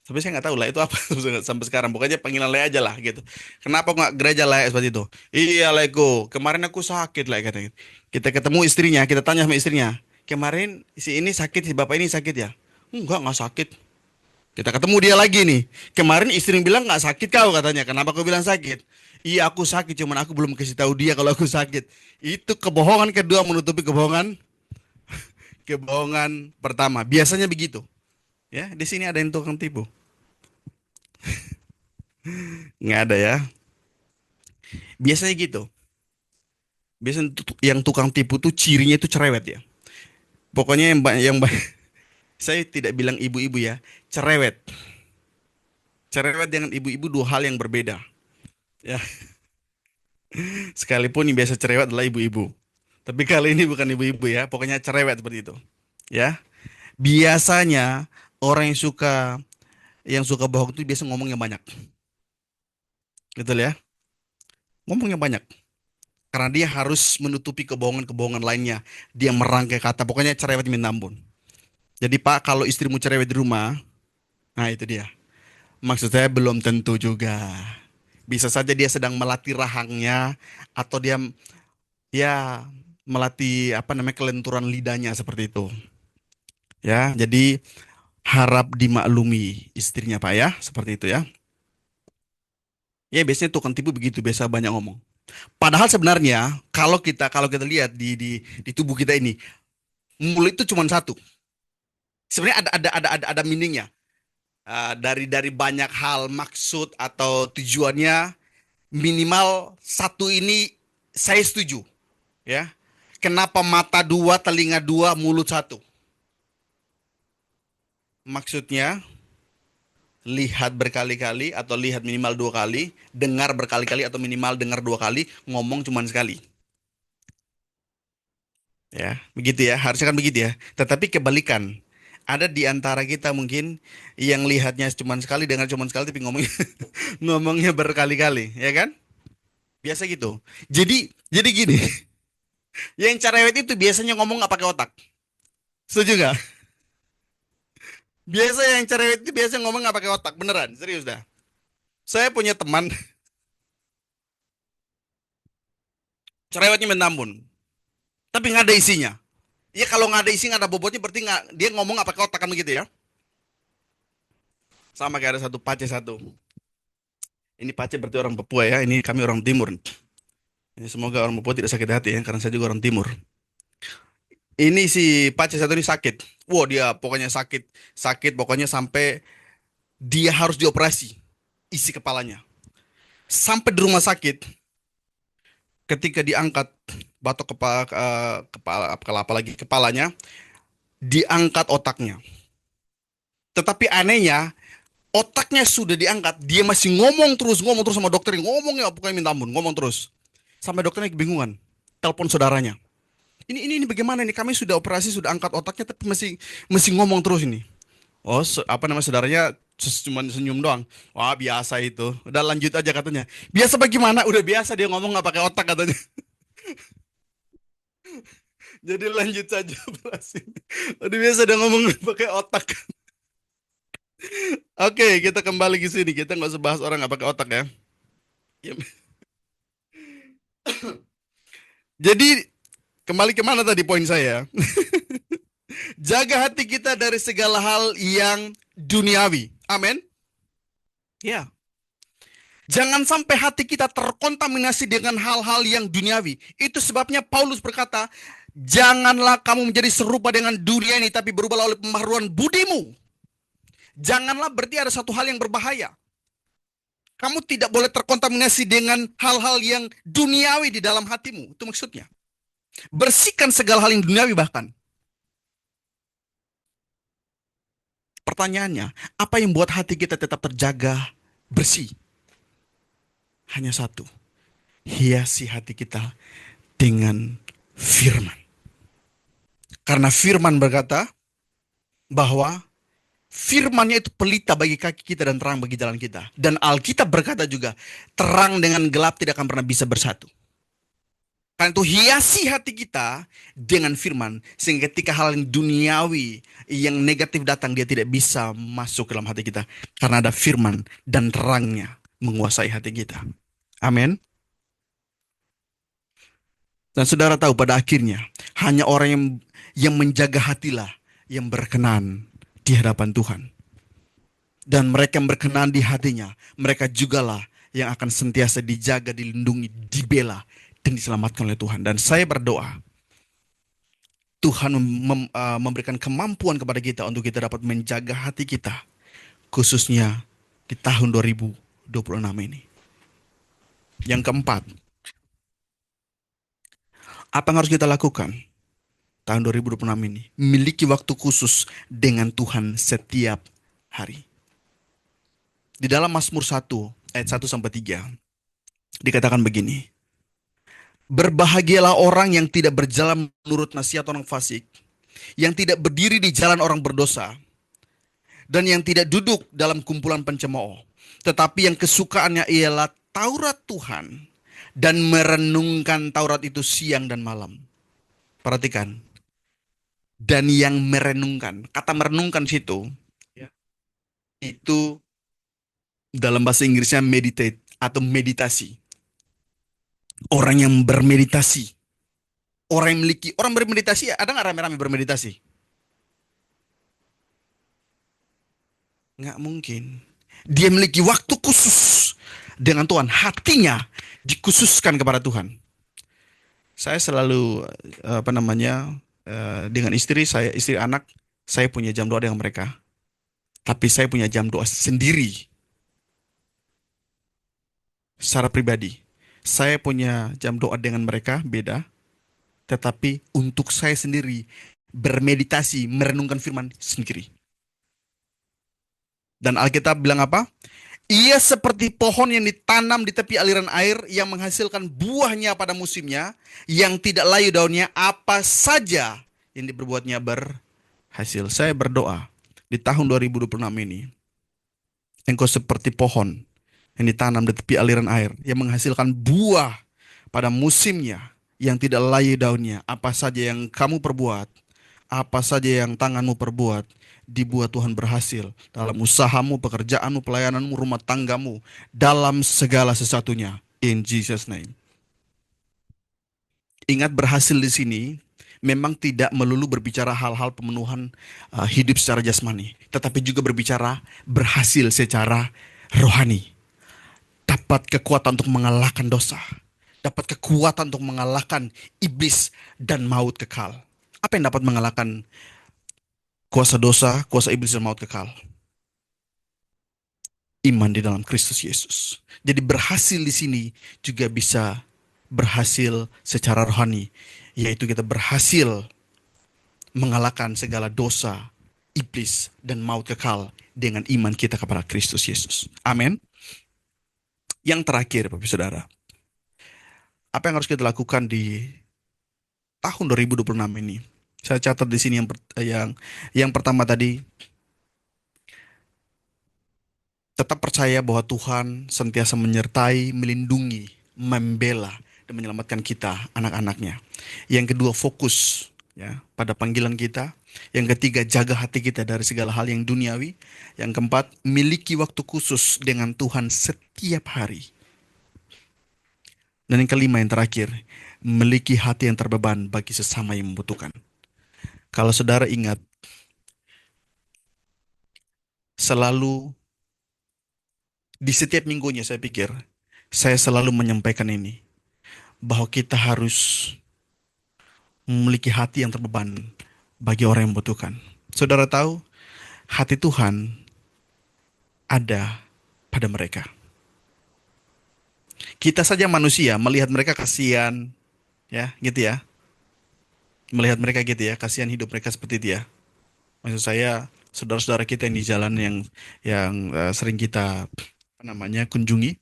Tapi saya nggak tahu lah itu apa sampai sekarang. Pokoknya panggilan Laek aja lah gitu. Kenapa nggak gereja Laek seperti itu? Iya Laekku, kemarin aku sakit Laek katanya. Kita ketemu istrinya, kita tanya sama istrinya. Kemarin si ini sakit, si bapak ini sakit ya? Nggak sakit. Kita ketemu dia lagi nih. Kemarin istri bilang nggak sakit kau katanya. Kenapa kau bilang sakit? Iya aku sakit, cuman aku belum kasih tahu dia kalau aku sakit. Itu kebohongan kedua menutupi kebohongan pertama. Biasanya begitu. Ya, di sini ada yang tukang tipu. Nggak ada ya. Biasanya gitu. Biasanya yang tukang tipu tuh cirinya itu cerewet ya. Pokoknya saya tidak bilang ibu-ibu ya, cerewet. Cerewet dengan ibu-ibu dua hal yang berbeda. Ya, sekalipun yang biasa cerewet adalah ibu-ibu. Tapi kali ini bukan ibu-ibu ya, pokoknya cerewet seperti itu. Ya. Biasanya orang yang suka bohong itu biasa ngomongnya banyak. Betul ya? Ngomongnya banyak. Karena dia harus menutupi kebohongan-kebohongan lainnya. Dia merangkai kata, pokoknya cerewet minta ampun. Jadi Pak, kalau istrimu cerewet di rumah, nah itu dia. Maksud saya belum tentu juga. Bisa saja dia sedang melatih rahangnya atau dia ya melatih apa namanya kelenturan lidahnya seperti itu. Ya, jadi harap dimaklumi istrinya Pak ya, seperti itu ya. Ya biasanya tukang tipu begitu, biasa banyak ngomong. Padahal sebenarnya kalau kita lihat di tubuh kita ini, mulut itu cuma satu. Sebenarnya ada meaningnya. Dari banyak hal maksud atau tujuannya, minimal satu ini saya setuju ya. Kenapa mata dua, telinga dua, mulut satu? Maksudnya lihat berkali-kali atau lihat minimal 2 kali, dengar berkali-kali atau minimal dengar 2 kali, ngomong cuma sekali. Ya, begitu ya, harusnya kan begitu ya. Tetapi kebalikan. Ada di antara kita mungkin yang lihatnya cuma sekali, dengar cuma sekali, tapi ngomongnya ngomongnya berkali-kali, ya kan? Biasa gitu. Jadi gini, yang cerewet itu biasanya ngomong nggak pakai otak. Setuju nggak? Biasa yang cerewet itu biasa ngomong nggak pakai otak, beneran, serius dah. Saya punya teman cerewetnya minta ampun, tapi nggak ada isinya. Ya kalau nggak ada isi, nggak ada bobotnya, berarti nggak, dia ngomong nggak pakai otak kan begitu ya. Sama kayak ada satu pace satu. Ini pace berarti orang Papua ya, ini kami orang Timur. Ini semoga orang Papua tidak sakit hati ya, karena saya juga orang Timur. Ini si pace satu ini sakit. Wah dia pokoknya sakit pokoknya sampai dia harus dioperasi isi kepalanya. Sampai di rumah sakit, ketika diangkat batok kepalanya, diangkat otaknya. Tetapi anehnya, otaknya sudah diangkat, dia masih ngomong terus sama dokter, ngomongnya pokoknya minta ampun, ngomong terus. Sampai dokternya kebingungan, telepon saudaranya. Ini bagaimana ini? Kami sudah operasi, sudah angkat otaknya, tapi masih ngomong terus ini. Oh, apa namanya saudaranya cuma senyum doang. Wah biasa itu. Udah lanjut aja katanya. Biasa bagaimana? Udah biasa dia ngomong nggak pakai otak katanya. Jadi lanjut saja bahas ini. Tadi biasa udah ngomong pakai otak. Oke, kita kembali ke sini. Kita nggak usah bahas orang nggak pakai otak ya. Ya. Jadi kembali kemana tadi poin saya? Jaga hati kita dari segala hal yang duniawi. Amin. Ya. Jangan sampai hati kita terkontaminasi dengan hal-hal yang duniawi. Itu sebabnya Paulus berkata, janganlah kamu menjadi serupa dengan dunia ini, tapi berubahlah oleh pembaharuan budimu. Janganlah berarti ada satu hal yang berbahaya. Kamu tidak boleh terkontaminasi dengan hal-hal yang duniawi di dalam hatimu. Itu maksudnya. Bersihkan segala hal yang duniawi bahkan. Pertanyaannya, apa yang buat hati kita tetap terjaga bersih? Hanya satu. Hiasi hati kita dengan firman. Karena firman berkata bahwa firman-Nya itu pelita bagi kaki kita dan terang bagi jalan kita. Dan Alkitab berkata juga, terang dengan gelap tidak akan pernah bisa bersatu. Karena itu hiasi hati kita dengan firman. Sehingga ketika hal yang duniawi, yang negatif datang, dia tidak bisa masuk ke dalam hati kita. Karena ada firman dan terangnya menguasai hati kita. Amin. Dan saudara tahu pada akhirnya, hanya orang yang menjaga hatilah yang berkenan di hadapan Tuhan. Dan mereka yang berkenan di hatinya, mereka jugalah yang akan sentiasa dijaga, dilindungi, dibela, dan diselamatkan oleh Tuhan. Dan saya berdoa, Tuhan memberikan kemampuan kepada kita untuk kita dapat menjaga hati kita, khususnya di tahun 2026 ini. Yang keempat, apa yang harus kita lakukan tahun 2026 ini? Miliki waktu khusus dengan Tuhan setiap hari. Di dalam Mazmur 1 ayat 1-3 dikatakan begini. Berbahagialah orang yang tidak berjalan menurut nasihat orang fasik, yang tidak berdiri di jalan orang berdosa, dan yang tidak duduk dalam kumpulan pencemooh, tetapi yang kesukaannya ialah Taurat Tuhan dan merenungkan Taurat itu siang dan malam. Perhatikan. Dan yang merenungkan. Kata merenungkan situ, itu dalam bahasa Inggrisnya meditate atau meditasi. Orang yang bermeditasi. Orang bermeditasi, ada nggak rame-rame bermeditasi? Nggak mungkin. Dia memiliki waktu khusus dengan Tuhan. Hatinya dikhususkan kepada Tuhan. Saya selalu dengan istri anak, saya punya jam doa dengan mereka. Tapi saya punya jam doa sendiri. Secara pribadi. Saya punya jam doa dengan mereka, beda. Tetapi untuk saya sendiri, bermeditasi, merenungkan firman sendiri. Dan Alkitab bilang apa? Ia seperti pohon yang ditanam di tepi aliran air yang menghasilkan buahnya pada musimnya, yang tidak layu daunnya, apa saja yang diperbuatnya berhasil. Saya berdoa di tahun 2026 ini, engkau seperti pohon yang ditanam di tepi aliran air yang menghasilkan buah pada musimnya, yang tidak layu daunnya. Apa saja yang kamu perbuat, apa saja yang tanganmu perbuat, dibuat Tuhan berhasil dalam usahamu, pekerjaanmu, pelayananmu, rumah tanggamu, dalam segala sesuatunya. In Jesus' name. Ingat, berhasil di sini memang tidak melulu berbicara hal-hal pemenuhan hidup secara jasmani, tetapi juga berbicara berhasil secara rohani. Dapat kekuatan untuk mengalahkan dosa, dapat kekuatan untuk mengalahkan iblis dan maut kekal. Apa yang dapat mengalahkan kuasa dosa, kuasa iblis dan maut kekal? Iman di dalam Kristus Yesus. Jadi berhasil di sini juga bisa berhasil secara rohani, yaitu kita berhasil mengalahkan segala dosa, iblis dan maut kekal dengan iman kita kepada Kristus Yesus. Amin. Yang terakhir, Bapak Saudara, apa yang harus kita lakukan di tahun 2026 ini? Saya catat di sini yang pertama tadi, tetap percaya bahwa Tuhan sentiasa menyertai, melindungi, membela, dan menyelamatkan kita, anak-anaknya. Yang kedua, fokus ya pada panggilan kita. Yang ketiga, jaga hati kita dari segala hal yang duniawi. Yang keempat, miliki waktu khusus dengan Tuhan setiap hari. Dan yang kelima, yang terakhir, memiliki hati yang terbeban bagi sesama yang membutuhkan. Kalau saudara ingat, selalu di setiap minggunya saya pikir, saya selalu menyampaikan ini, bahwa kita harus memiliki hati yang terbeban bagi orang yang membutuhkan. Saudara tahu, hati Tuhan ada pada mereka. Kita saja manusia melihat mereka kasihan, ya, gitu ya. Melihat mereka gitu ya, kasihan hidup mereka seperti dia. Maksud saya, saudara-saudara kita yang di jalan yang sering kita kunjungi,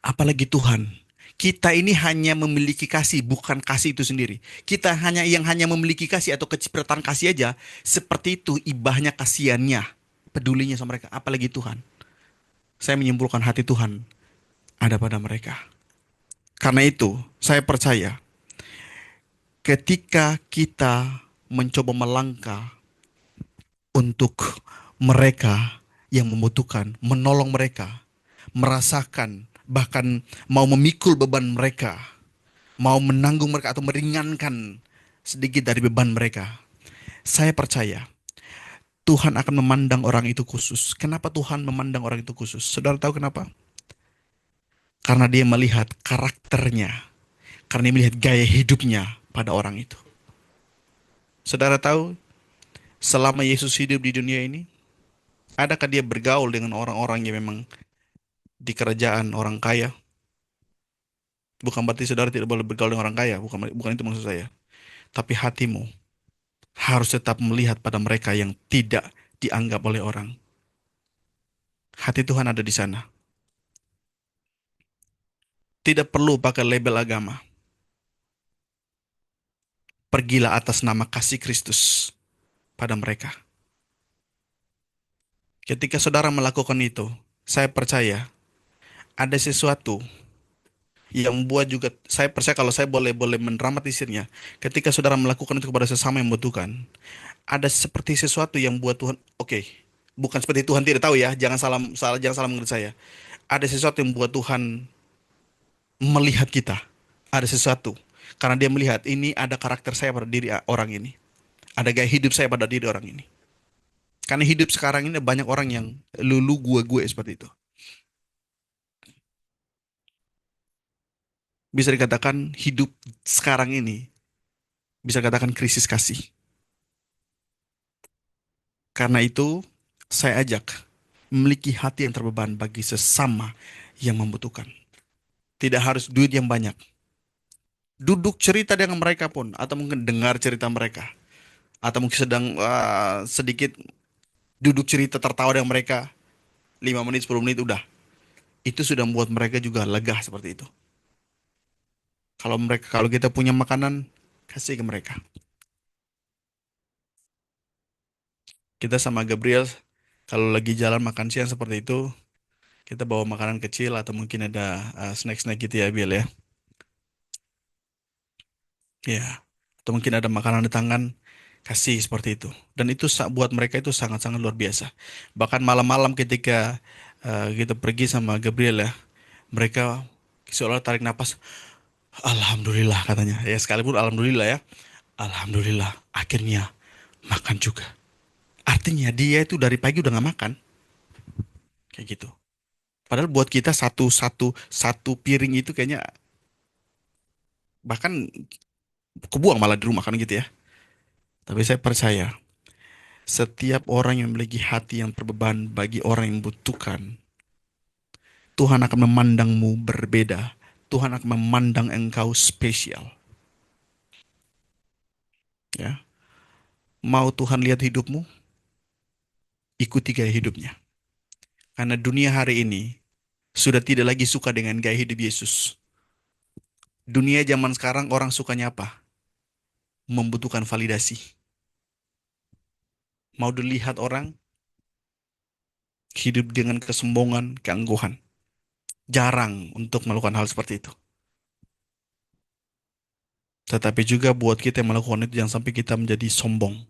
apalagi Tuhan. Kita ini hanya memiliki kasih, bukan kasih itu sendiri. Kita hanya memiliki kasih atau kecipratan kasih aja, seperti itu ibahnya, kasihannya, pedulinya sama mereka, apalagi Tuhan. Saya menyimpulkan hati Tuhan ada pada mereka. Karena itu, saya percaya ketika kita mencoba melangkah untuk mereka yang membutuhkan, menolong mereka, merasakan, bahkan mau memikul beban mereka, mau menanggung mereka atau meringankan sedikit dari beban mereka, saya percaya Tuhan akan memandang orang itu khusus. Kenapa Tuhan memandang orang itu khusus? Saudara tahu kenapa? Karena dia melihat karakternya, karena dia melihat gaya hidupnya pada orang itu. Saudara tahu, selama Yesus hidup di dunia ini, adakah dia bergaul dengan orang-orang yang memang di kerajaan orang kaya? Bukan berarti saudara tidak boleh bergaul dengan orang kaya, bukan itu maksud saya. Tapi hatimu harus tetap melihat pada mereka yang tidak dianggap oleh orang. Hati Tuhan ada di sana. Tidak perlu pakai label agama. Pergilah atas nama kasih Kristus pada mereka. Ketika saudara melakukan itu, saya percaya ada sesuatu yang buat juga, saya percaya kalau saya boleh mendramatisirnya, ketika saudara melakukan itu kepada sesama yang membutuhkan, ada seperti sesuatu yang buat Tuhan, oke, bukan seperti Tuhan tidak tahu ya, jangan salah mengerti saya. Ada sesuatu yang buat Tuhan melihat kita, ada sesuatu, karena dia melihat ini ada karakter saya pada diri orang ini, ada gaya hidup saya pada diri orang ini. Karena hidup sekarang ini banyak orang yang lulu gue seperti itu. Bisa dikatakan hidup sekarang ini bisa dikatakan krisis kasih. Karena itu saya ajak memiliki hati yang terbeban bagi sesama yang membutuhkan. Tidak harus duit yang banyak. Duduk cerita dengan mereka pun, atau mungkin dengar cerita mereka, atau mungkin sedang sedikit duduk cerita tertawa dengan mereka 5 menit 10 menit udah. Itu sudah membuat mereka juga lega seperti itu. Kalau kita punya makanan, kasih ke mereka. Kita sama Gabriel kalau lagi jalan makan siang seperti itu, kita bawa makanan kecil atau mungkin ada snack-snack gitu ya, Bill ya. Ya, atau mungkin ada makanan di tangan, kasih seperti itu. Dan itu buat mereka itu sangat-sangat luar biasa. Bahkan malam-malam ketika kita pergi sama Gabriel ya, mereka seolah tarik napas, Alhamdulillah katanya. Ya sekalipun Alhamdulillah ya. Alhamdulillah akhirnya makan juga. Artinya dia itu dari pagi udah gak makan. Kayak gitu. Padahal buat kita satu piring itu kayaknya bahkan kebuang malah di rumah kan gitu ya. Tapi saya percaya setiap orang yang memiliki hati yang terbeban bagi orang yang membutuhkan, Tuhan akan memandangmu berbeda. Tuhan akan memandang engkau spesial. Ya. Mau Tuhan lihat hidupmu? Ikuti gaya hidupnya. Karena dunia hari ini sudah tidak lagi suka dengan gaya hidup Yesus. Dunia zaman sekarang orang sukanya apa? Membutuhkan validasi. Mau dilihat orang hidup dengan kesombongan, keangkuhan. Jarang untuk melakukan hal seperti itu. Tetapi juga buat kita yang melakukan itu, jangan sampai kita menjadi sombong.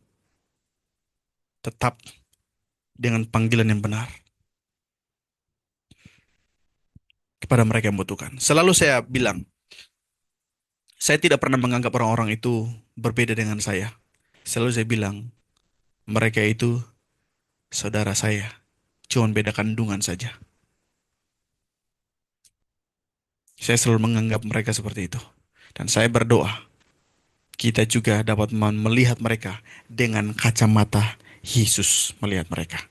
Tetap dengan panggilan yang benar kepada mereka yang membutuhkan. Selalu saya bilang, saya tidak pernah menganggap orang-orang itu berbeda dengan saya. Selalu saya bilang, mereka itu saudara saya, cuma beda kandungan saja. Saya selalu menganggap mereka seperti itu. Dan saya berdoa, kita juga dapat melihat mereka dengan kacamata Yesus melihat mereka.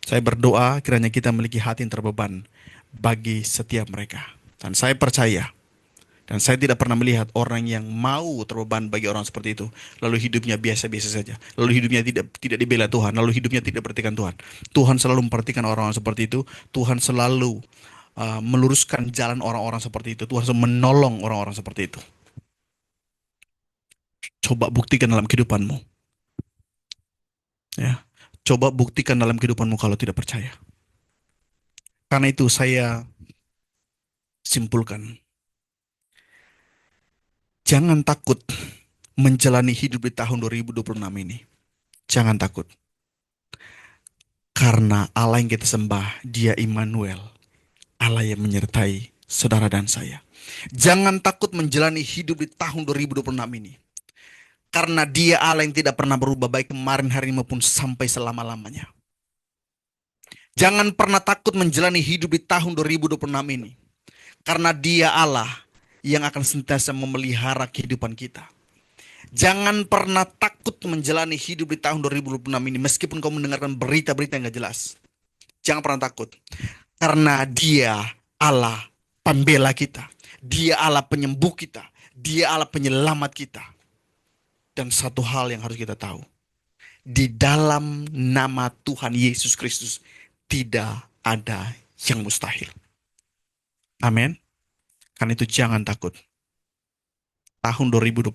Saya berdoa kiranya kita memiliki hati yang terbeban bagi setiap mereka. Dan saya percaya, dan saya tidak pernah melihat orang yang mau terbeban bagi orang seperti itu, lalu hidupnya biasa-biasa saja, lalu hidupnya tidak dibela Tuhan, lalu hidupnya tidak perhatikan Tuhan. Tuhan selalu memperhatikan orang-orang seperti itu. Tuhan selalu meluruskan jalan orang-orang seperti itu. Tuhan selalu menolong orang-orang seperti itu. Coba buktikan dalam kehidupanmu. Ya, coba buktikan dalam kehidupanmu kalau tidak percaya. Karena itu saya simpulkan, jangan takut menjalani hidup di tahun 2026 ini. Jangan takut. Karena Allah yang kita sembah, Dia Immanuel, Allah yang menyertai saudara dan saya. Jangan takut menjalani hidup di tahun 2026 ini. Karena Dia Allah yang tidak pernah berubah, baik kemarin, hari ini maupun sampai selama-lamanya. Jangan pernah takut menjalani hidup di tahun 2026 ini. Karena Dia Allah yang akan senantiasa memelihara kehidupan kita. Jangan pernah takut menjalani hidup di tahun 2026 ini, meskipun kau mendengarkan berita-berita yang gak jelas. Jangan pernah takut. Karena Dia Allah pembela kita. Dia Allah penyembuh kita. Dia Allah penyelamat kita. Dan satu hal yang harus kita tahu, di dalam nama Tuhan Yesus Kristus tidak ada yang mustahil. Amin. Karena itu jangan takut. Tahun 2026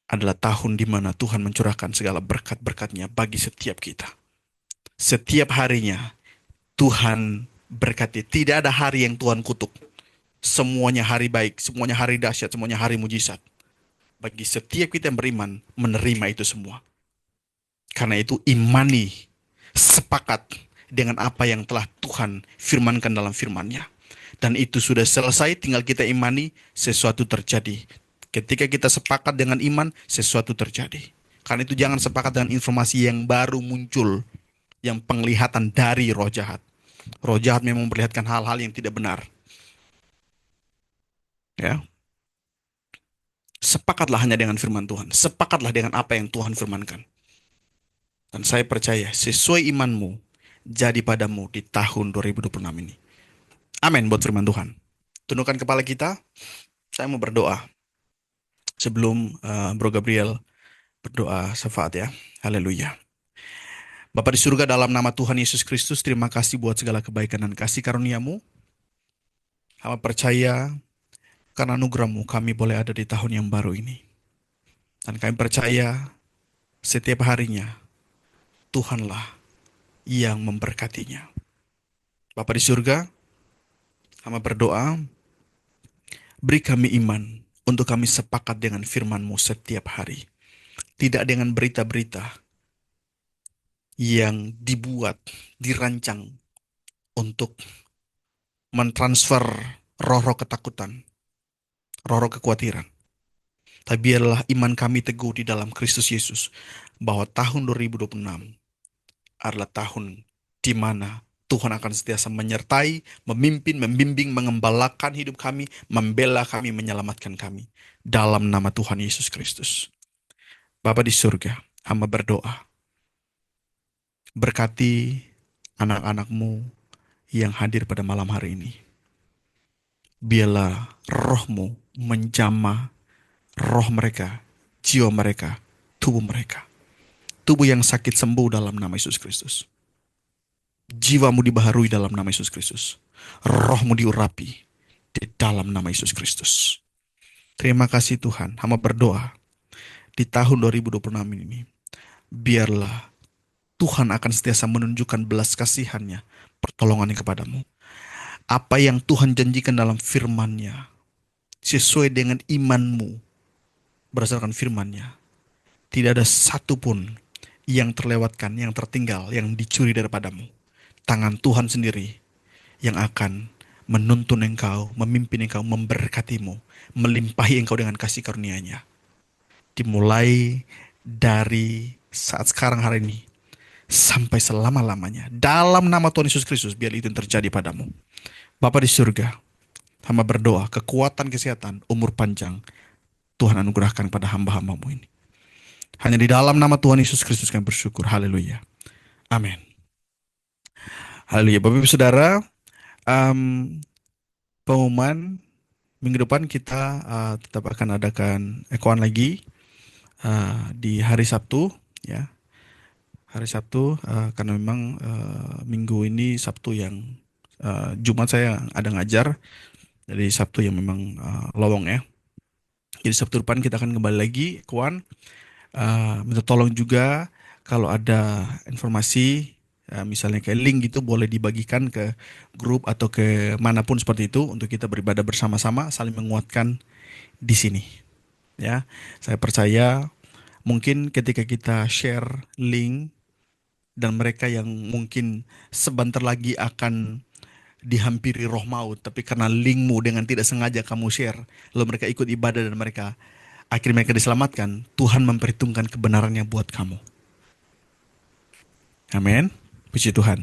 adalah tahun di mana Tuhan mencurahkan segala berkat-berkat-Nya bagi setiap kita. Setiap harinya Tuhan berkati. Tidak ada hari yang Tuhan kutuk. Semuanya hari baik, semuanya hari dahsyat, semuanya hari mujizat. Bagi setiap kita yang beriman, menerima itu semua. Karena itu imani, sepakat dengan apa yang telah Tuhan firmankan dalam firman-Nya. Dan itu sudah selesai, tinggal kita imani, sesuatu terjadi. Ketika kita sepakat dengan iman, sesuatu terjadi. Karena itu jangan sepakat dengan informasi yang baru muncul, yang penglihatan dari roh jahat. Roh jahat memang memperlihatkan hal-hal yang tidak benar. Ya. Sepakatlah hanya dengan firman Tuhan. Sepakatlah dengan apa yang Tuhan firmankan. Dan saya percaya sesuai imanmu jadi padamu di tahun 2026 ini. Amin buat firman Tuhan. Tundukkan kepala kita. Saya mau berdoa. Sebelum Bro Gabriel berdoa syafaat ya. Haleluya. Bapa di surga, dalam nama Tuhan Yesus Kristus, terima kasih buat segala kebaikan dan kasih karunia-Mu. Hamba percaya karena anugerah-Mu kami boleh ada di tahun yang baru ini. Dan kami percaya setiap harinya Tuhanlah yang memberkatinya. Bapa di surga, hamba berdoa, beri kami iman untuk kami sepakat dengan firman-Mu setiap hari. Tidak dengan berita-berita yang dibuat, dirancang untuk mentransfer roh-roh ketakutan, roh-roh kekhawatiran. Tapi biarlah iman kami teguh di dalam Kristus Yesus, bahwa tahun 2026 adalah tahun di mana Tuhan akan sentiasa menyertai, memimpin, membimbing, mengembalakan hidup kami, membela kami, menyelamatkan kami. Dalam nama Tuhan Yesus Kristus. Bapa di surga, hamba berdoa, berkati anak-anak-Mu yang hadir pada malam hari ini. Biarlah roh-Mu menjamah roh mereka, jiwa mereka, tubuh mereka. Tubuh yang sakit sembuh dalam nama Yesus Kristus. Jiwamu dibaharui dalam nama Yesus Kristus. Rohmu diurapi di dalam nama Yesus Kristus. Terima kasih Tuhan. Hamba berdoa di tahun 2026 ini, biarlah Tuhan akan sentiasa menunjukkan belas kasihan-Nya, pertolongan-Nya kepadamu. Apa yang Tuhan janjikan dalam firman-Nya, sesuai dengan imanmu berdasarkan firman-Nya. Tidak ada satupun yang terlewatkan, yang tertinggal, yang dicuri daripadamu. Tangan Tuhan sendiri yang akan menuntun engkau, memimpin engkau, memberkatimu, melimpahi engkau dengan kasih karunia-Nya. Dimulai dari saat sekarang hari ini sampai selama-lamanya. Dalam nama Tuhan Yesus Kristus, biar itu yang terjadi padamu. Bapa di surga, hamba berdoa, kekuatan, kesehatan, umur panjang, Tuhan anugerahkan pada hamba-hambamu ini. Hanya di dalam nama Tuhan Yesus Kristus kami bersyukur. Haleluya. Amin. Haleluya. Bapak Ibu Saudara, pengumuman minggu depan kita tetap akan adakan ekoan lagi di hari Sabtu, ya. Hari Sabtu karena memang minggu ini Sabtu yang Jumat saya ada ngajar, jadi Sabtu yang memang lowong ya. Jadi Sabtu depan kita akan kembali lagi ekoan. Minta tolong juga kalau ada informasi misalnya kayak link gitu boleh dibagikan ke grup atau ke manapun seperti itu untuk kita beribadah bersama-sama saling menguatkan di sini ya. Saya percaya mungkin ketika kita share link dan mereka yang mungkin sebentar lagi akan dihampiri roh maut, tapi karena linkmu dengan tidak sengaja kamu share lalu mereka ikut ibadah dan akhirnya mereka diselamatkan, Tuhan memperhitungkan kebenarannya buat kamu. Amin. Puji Tuhan.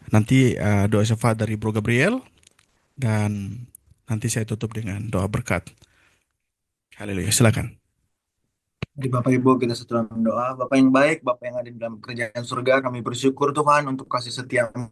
Nanti doa syafaat dari Bro Gabriel, dan nanti saya tutup dengan doa berkat. Haleluya. Silakan. Mari Bapak Ibu kita satu dalam doa. Bapak yang baik, Bapak yang ada di dalam kerajaan surga, kami bersyukur Tuhan untuk kasih setia-Mu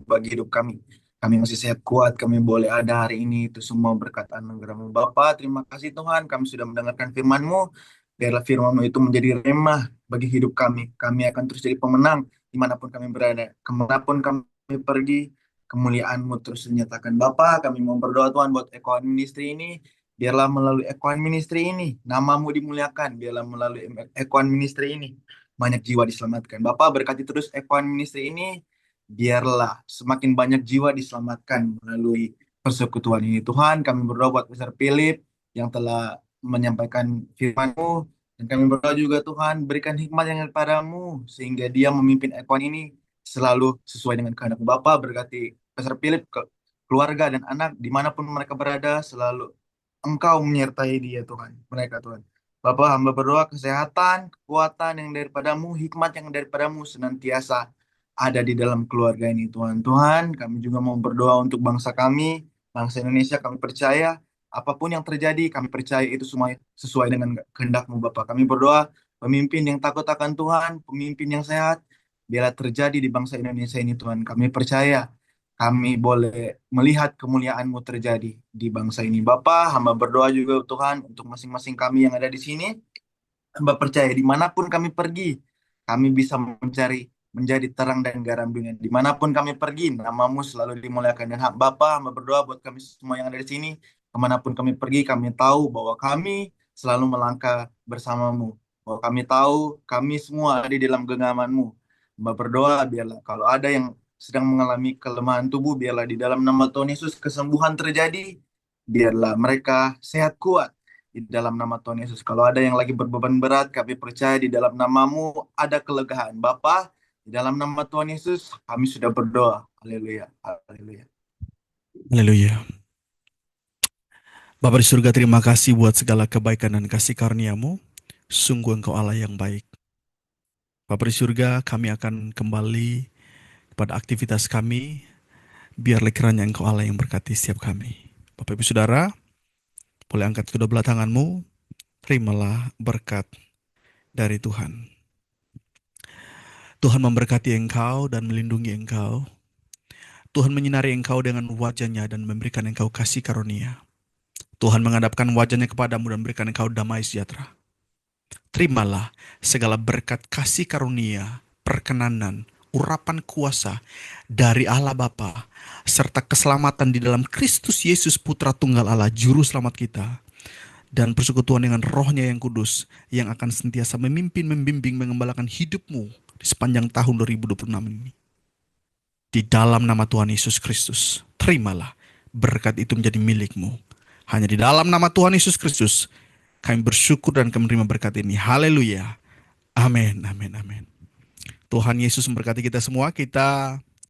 bagi hidup kami. Kami masih sehat kuat, kami boleh ada hari ini, itu semua berkat anugerah-Mu. Bapa, terima kasih Tuhan, kami sudah mendengarkan firman-Mu. Biarlah firman-Mu itu menjadi remah bagi hidup kami. Kami akan terus jadi pemenang dimanapun kami berada. Kemanapun kami pergi, kemuliaan-Mu terus dinyatakan. Bapa, kami mau berdoa Tuhan buat Ekoan Ministry ini. Biarlah melalui Ekoan Ministry ini, nama-Mu dimuliakan. Biarlah melalui Ekoan Ministry ini, banyak jiwa diselamatkan. Bapa, berkati terus Ekoan Ministry ini. Biarlah semakin banyak jiwa diselamatkan melalui persekutuan ini. Tuhan, kami berdoa buat Pastor Philip yang telah menyampaikan firman-Mu. Dan kami berdoa juga Tuhan, berikan hikmat yang daripada-Mu sehingga dia memimpin Ekoan ini selalu sesuai dengan kehendak Bapa. Berkati Pastor Philip, keluarga dan anak, dimanapun mereka berada, selalu Engkau menyertai dia Tuhan, mereka Tuhan. Bapa, hamba berdoa kesehatan, kekuatan yang daripada-Mu, hikmat yang daripada-Mu senantiasa ada di dalam keluarga ini Tuhan. Tuhan, kami juga mau berdoa untuk bangsa kami, bangsa Indonesia. Kami percaya apapun yang terjadi, kami percaya itu semua sesuai dengan kehendak-Mu Bapa. Kami berdoa pemimpin yang takut akan Tuhan, pemimpin yang sehat, biarlah terjadi di bangsa Indonesia ini Tuhan. Kami percaya kami boleh melihat kemuliaan-Mu terjadi di bangsa ini. Bapa, hamba berdoa juga Tuhan untuk masing-masing kami yang ada di sini. Hamba percaya dimanapun kami pergi, kami bisa menjadi terang dan garam dunia. Dimanapun kami pergi, nama-Mu selalu dimuliakan. Dan Bapa, hamba berdoa buat kami semua yang ada di sini, kemanapun kami pergi, kami tahu bahwa kami selalu melangkah bersama-Mu. Bahwa kami tahu kami semua ada di dalam genggaman-Mu. Hamba berdoa biarlah kalau ada yang sedang mengalami kelemahan tubuh, biarlah di dalam nama Tuhan Yesus kesembuhan terjadi. Biarlah mereka sehat kuat di dalam nama Tuhan Yesus. Kalau ada yang lagi berbeban berat, kami percaya di dalam nama-Mu ada kelegaan. Bapa, di dalam nama Tuhan Yesus, kami sudah berdoa. Haleluya. Haleluya. Haleluya. Bapa di surga, terima kasih buat segala kebaikan dan kasih karunia-Mu. Sungguh Engkau Allah yang baik. Bapa di surga, kami akan kembali kepada aktivitas kami. Biarlah kiranya Engkau Allah yang berkati setiap kami. Bapak Ibu Saudara, boleh angkat kedua belah tanganmu. Terimalah berkat dari Tuhan. Tuhan memberkati engkau dan melindungi engkau. Tuhan menyinari engkau dengan wajah-Nya dan memberikan engkau kasih karunia. Tuhan menghadapkan wajah-Nya kepadamu dan memberikan engkau damai sejahtera. Terimalah segala berkat kasih karunia, perkenanan, urapan kuasa dari Allah Bapa, serta keselamatan di dalam Kristus Yesus Putra Tunggal Allah, Juru Selamat kita. Dan persekutuan dengan Roh-Nya yang kudus, yang akan sentiasa memimpin, membimbing, mengembalakan hidupmu di sepanjang tahun 2026 ini. Di dalam nama Tuhan Yesus Kristus, terimalah berkat itu menjadi milikmu. Hanya di dalam nama Tuhan Yesus Kristus kami bersyukur dan kami menerima berkat ini. Haleluya. Amin, amin, amin. Tuhan Yesus memberkati kita semua. Kita